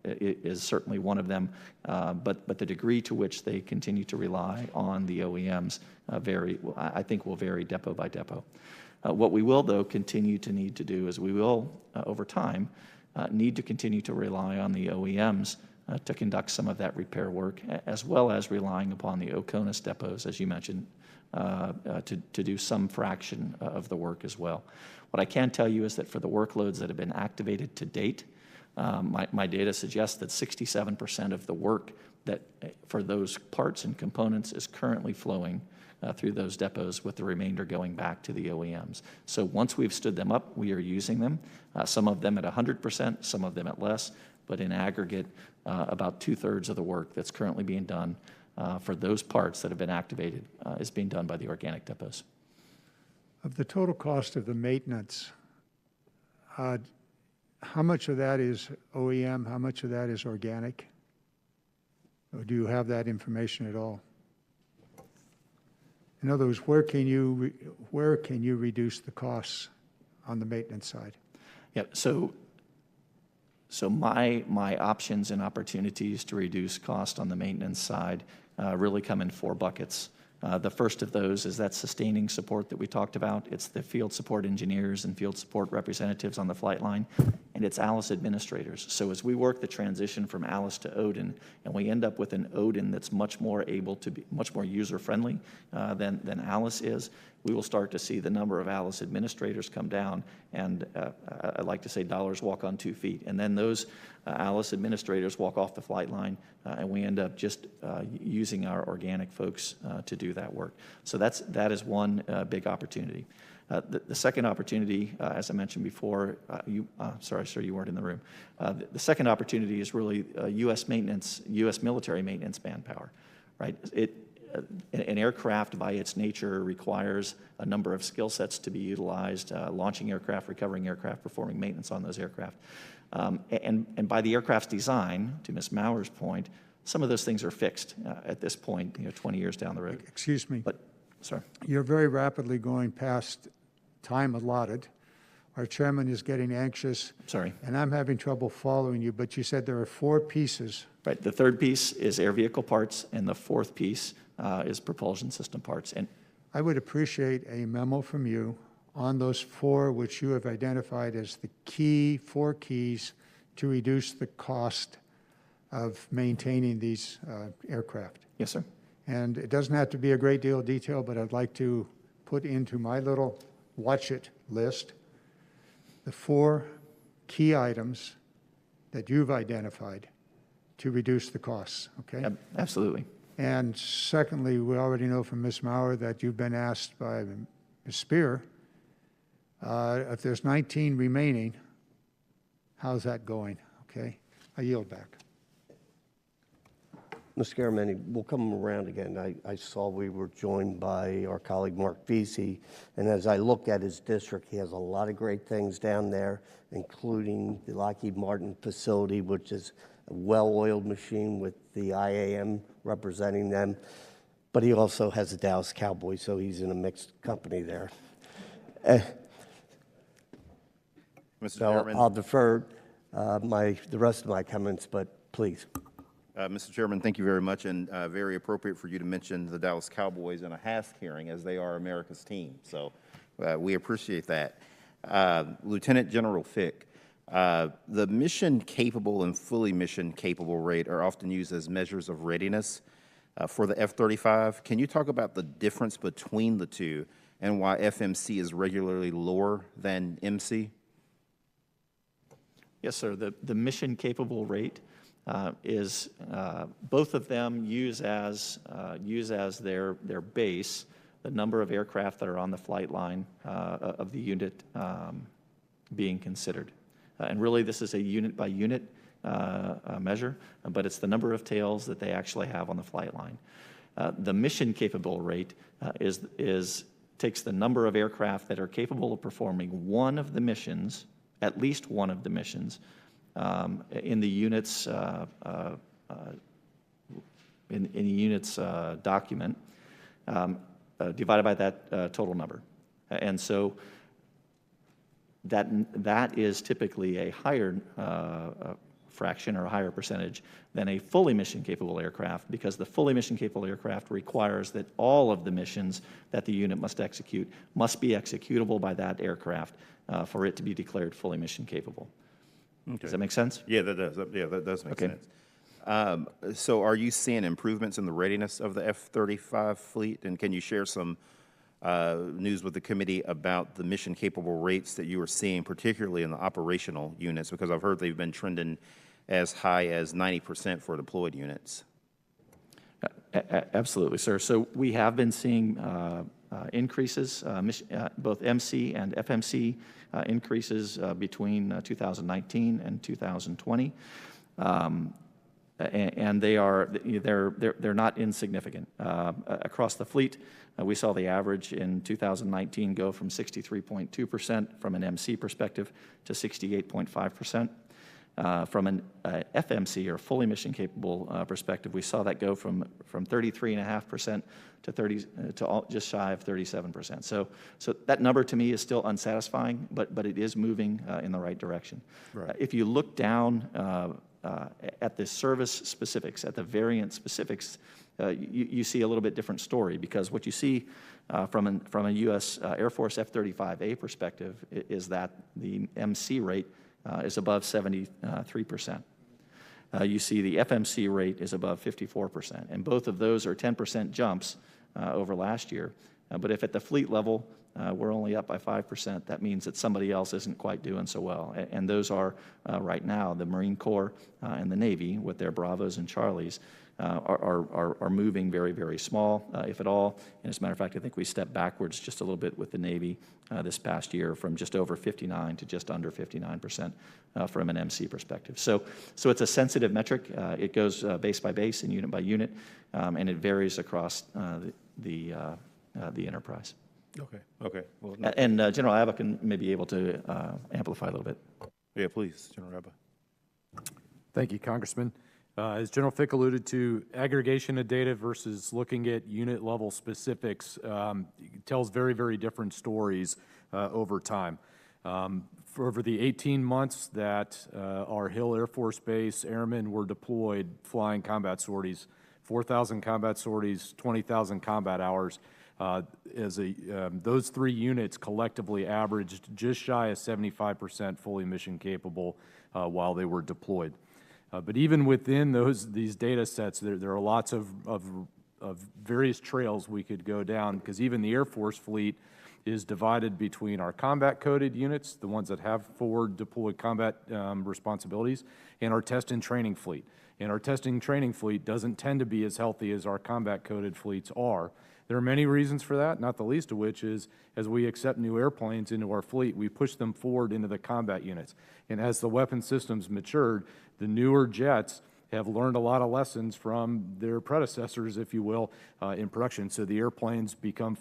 is certainly one of them, but the degree to which they continue to rely on the OEMs I think will vary depot by depot. What we will, though, continue to need to do is we will, over time, need to continue to rely on the OEMs to conduct some of that repair work, as well as relying upon the OCONUS depots, as you mentioned, to do some fraction of the work as well. What I can tell you is that for the workloads that have been activated to date, my data suggests that 67% of the work that for those parts and components is currently flowing through those depots, with the remainder going back to the OEMs. So once we've stood them up, we are using them, some of them at 100%, some of them at less, but in aggregate, about 2/3 of the work that's currently being done for those parts that have been activated is being done by the organic depots. Of the total cost of the maintenance, how much of that is OEM? How much of that is organic? Or do you have that information at all? In other words, where can you reduce the costs on the maintenance side? Yeah. So my options and opportunities to reduce cost on the maintenance side really come in 4 buckets. The first of those is that sustaining support that we talked about. It's the field support engineers and field support representatives on the flight line, and it's ALICE administrators. So as we work the transition from ALICE to ODIN, and we end up with an ODIN that's much more able to be, much more user-friendly than ALICE is, we will start to see the number of ALICE administrators come down, and I like to say dollars walk on 2 feet. And then those ALICE administrators walk off the flight line, and we end up just using our organic folks to do that work. So that is one big opportunity. The second opportunity, as I mentioned before, sorry, sir, you weren't in the room. The second opportunity is really U.S. military maintenance manpower, right? An aircraft by its nature requires a number of skill sets to be utilized, launching aircraft, recovering aircraft, performing maintenance on those aircraft. And by the aircraft's design, to Ms. Maurer's point, some of those things are fixed at this point, 20 years down the road. Excuse me. But, sorry. You're very rapidly going past time allotted. Our chairman is getting anxious. Sorry. And I'm having trouble following you, but you said there are 4 pieces. Right. The third piece is air vehicle parts, and the fourth piece is propulsion system parts. And I would appreciate a memo from you on those 4 which you have identified as the 4 keys to reduce the cost of maintaining these aircraft. Yes, sir. And it doesn't have to be a great deal of detail, but I'd like to put into my little watch it list the 4 key items that you've identified to reduce the costs, okay? Absolutely. And secondly, we already know from Ms. Maurer that you've been asked by Ms. Spear, if there's 19 remaining, how's that going, okay? I yield back. Mr. Garamendi, we'll come around again. I saw we were joined by our colleague Mark Vesey, and as I look at his district, he has a lot of great things down there, including the Lockheed Martin facility, which is a well-oiled machine with the IAM representing them. But he also has the Dallas Cowboys, so he's in a mixed company there. Mr. So Chairman. I'll defer the rest of my comments, but please. Mr. Chairman, thank you very much, and very appropriate for you to mention the Dallas Cowboys in a HASC hearing, as they are America's team. So we appreciate that. Lieutenant General Fick, the mission capable and fully mission capable rate are often used as measures of readiness for the F-35. Can you talk about the difference between the two and why FMC is regularly lower than MC? Yes, sir. The mission capable rate is both of them use as their base the number of aircraft that are on the flight line of the unit being considered. And really, this is a unit by unit measure, but it's the number of tails that they actually have on the flight line. The mission capable rate takes the number of aircraft that are capable of performing one of the missions, at least one of the missions, in the unit's document, divided by that total number, and so that is typically a higher fraction or a higher percentage than a fully mission capable aircraft, because the fully mission capable aircraft requires that all of the missions that the unit must execute must be executable by that aircraft for it to be declared fully mission capable. Okay. Does that make sense? Yeah, that does. Yeah, that does make sense. So are you seeing improvements in the readiness of the F-35 fleet? And can you share some news with the committee about the mission-capable rates that you are seeing, particularly in the operational units? Because I've heard they've been trending as high as 90% for deployed units. Absolutely, sir. So we have been seeing increases, both MC and FMC increases between 2019 and 2020. And they're not insignificant. Across the fleet, we saw the average in 2019 go from 63.2% from an MC perspective to 68.5%. From an FMC, or fully mission capable perspective, we saw that go from 33.5% to just shy of 37%. So that number to me is still unsatisfying, but it is moving in the right direction. Right. If you look down at the service specifics, at the variant specifics, you see a little bit different story, because what you see from a U.S. Air Force F-35A perspective is that the MC rate is above 73%. You see the FMC rate is above 54%, and both of those are 10% jumps over last year. But if at the fleet level we're only up by 5%, that means that somebody else isn't quite doing so well. And those are right now the Marine Corps and the Navy, with their Bravos and Charlies, are moving very, very small, if at all. And as a matter of fact, I think we stepped backwards just a little bit with the Navy this past year, from just over 59 to just under 59% from an MC perspective. So it's a sensitive metric. It goes base by base and unit by unit, and it varies across the enterprise. Okay. Well, no. And General Abba can maybe able to amplify a little bit. Yeah, please, General Abba. Thank you, Congressman. As General Fick alluded to, aggregation of data versus looking at unit level specifics tells very, very different stories over time. For over the 18 months that our Hill Air Force Base airmen were deployed flying combat sorties, 4,000 combat sorties, 20,000 combat hours, those three units collectively averaged just shy of 75% fully mission capable while they were deployed. But even within these data sets, there are lots of various trails we could go down, because even the Air Force fleet is divided between our combat-coded units, the ones that have forward deployed combat responsibilities, and our test and training fleet. And our testing and training fleet doesn't tend to be as healthy as our combat-coded fleets are. There are many reasons for that, not the least of which is, as we accept new airplanes into our fleet, we push them forward into the combat units. And as the weapon systems matured, the newer jets have learned a lot of lessons from their predecessors, if you will, in production. So the airplanes become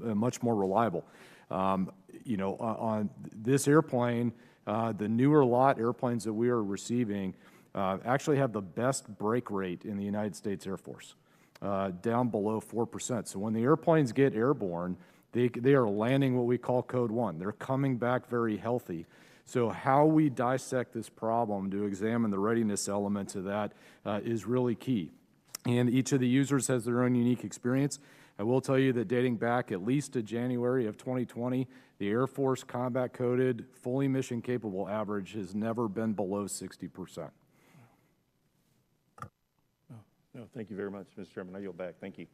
much more reliable. On this airplane, the newer lot airplanes that we are receiving actually have the best break rate in the United States Air Force, down below 4%. So when the airplanes get airborne, they are landing what we call Code 1. They're coming back very healthy. So how we dissect this problem to examine the readiness elements of that is really key. And each of the users has their own unique experience. I will tell you that dating back at least to January of 2020, the Air Force combat coded, fully mission capable average has never been below 60%. No, thank you very much, Mr. Chairman. I yield back. Thank you.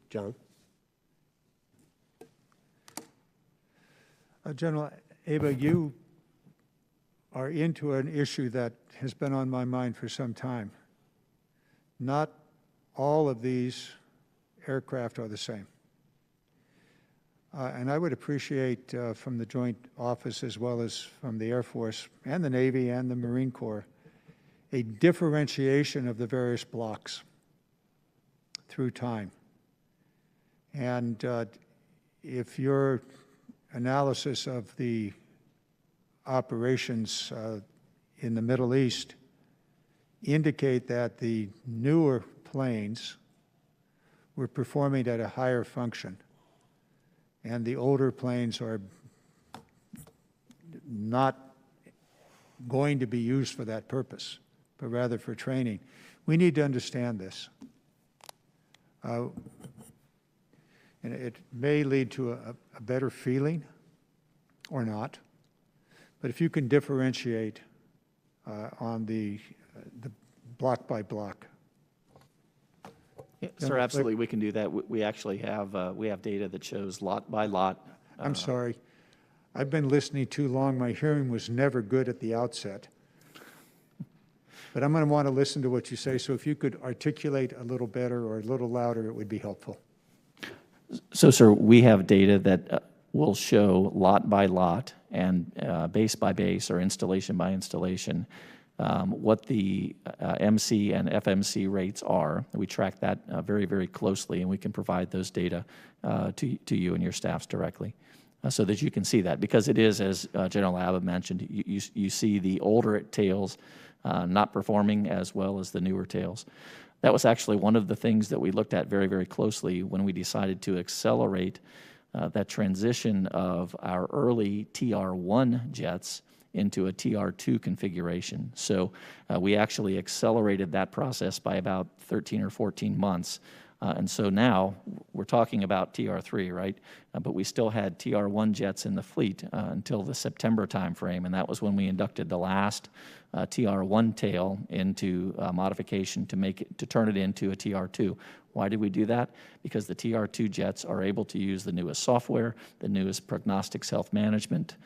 John? General Abba, you are into an issue that has been on my mind for some time. Not all of these aircraft are the same. And I would appreciate from the Joint Office as well as from the Air Force and the Navy and the Marine Corps a differentiation of the various blocks through time. And if your analysis of the operations in the Middle East indicate that the newer planes were performing at a higher function, and the older planes are not going to be used for that purpose, but rather for training. We need to understand this. And it may lead to a better feeling or not, but if you can differentiate on the block by block. Yeah, sir, absolutely, we can do that. We actually have data that shows lot by lot. I'm sorry. I've been listening too long. My hearing was never good at the outset. But I'm going to want to listen to what you say, so if you could articulate a little better or a little louder, it would be helpful. So, sir, we have data that will show lot by lot and base by base or installation by installation what the MC and FMC rates are. We track that very, very closely, and we can provide those data to you and your staffs directly so that you can see that. Because it is, as General Abba mentioned, you see the older tails not performing as well as the newer tails. That was actually one of the things that we looked at very, very closely when we decided to accelerate that transition of our early TR-1 jets into a TR-2 configuration. So we actually accelerated that process by about 13 or 14 months. And so now we're talking about TR-3, right? But we still had TR-1 jets in the fleet until the September timeframe, and that was when we inducted the last TR-1 tail into modification to turn it into a TR-2. Why did we do that? Because the TR-2 jets are able to use the newest software, the newest prognostics health management,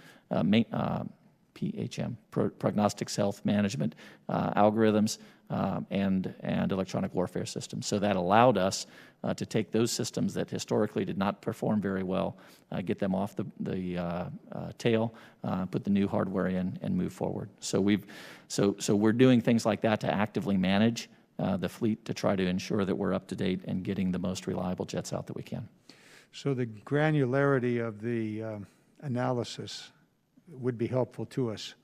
PHM, prognostics health management algorithms, and electronic warfare systems. So that allowed us to take those systems that historically did not perform very well, get them off the tail, put the new hardware in, and move forward. So we're doing things like that to actively manage the fleet to try to ensure that we're up to date and getting the most reliable jets out that we can. So the granularity of the analysis would be helpful to us.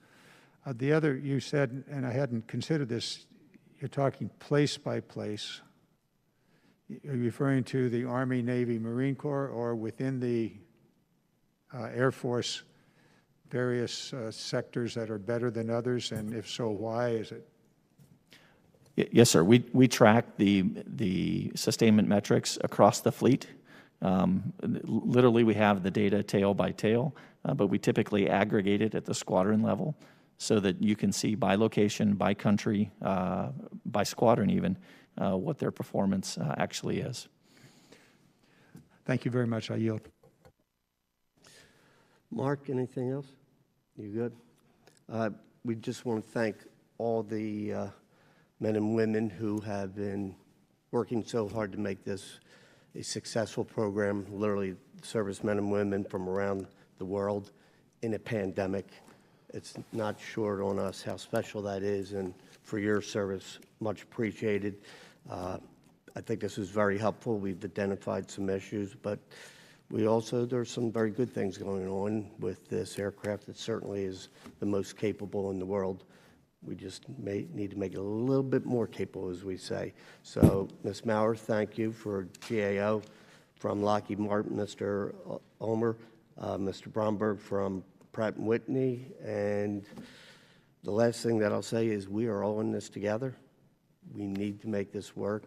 The other, you said, and I hadn't considered this, you're talking place by place. Are you referring to the Army, Navy, Marine Corps, or within the Air Force, various sectors that are better than others, and if so, why is it? Yes, sir. We track the sustainment metrics across the fleet. Literally, we have the data tail by tail, but we typically aggregate it at the squadron level so that you can see by location, by country, by squadron even, what their performance actually is. Thank you very much. I yield. Mark, anything else? You good? We just want to thank all the men and women who have been working so hard to make this a successful program, literally servicemen and women from around the world in a pandemic. It's not short on us how special that is, and for your service, much appreciated. I think this is very helpful. We've identified some issues, but there's some very good things going on with this aircraft. It certainly is the most capable in the world. We just need to make it a little bit more capable, as we say. So, Ms. Maurer, thank you for GAO. From Lockheed Martin, Mr. Ulmer, Mr. Bromberg from Pratt & Whitney, and the last thing that I'll say is we are all in this together. We need to make this work,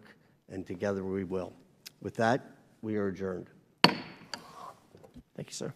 and together we will. With that, we are adjourned. Thank you, sir.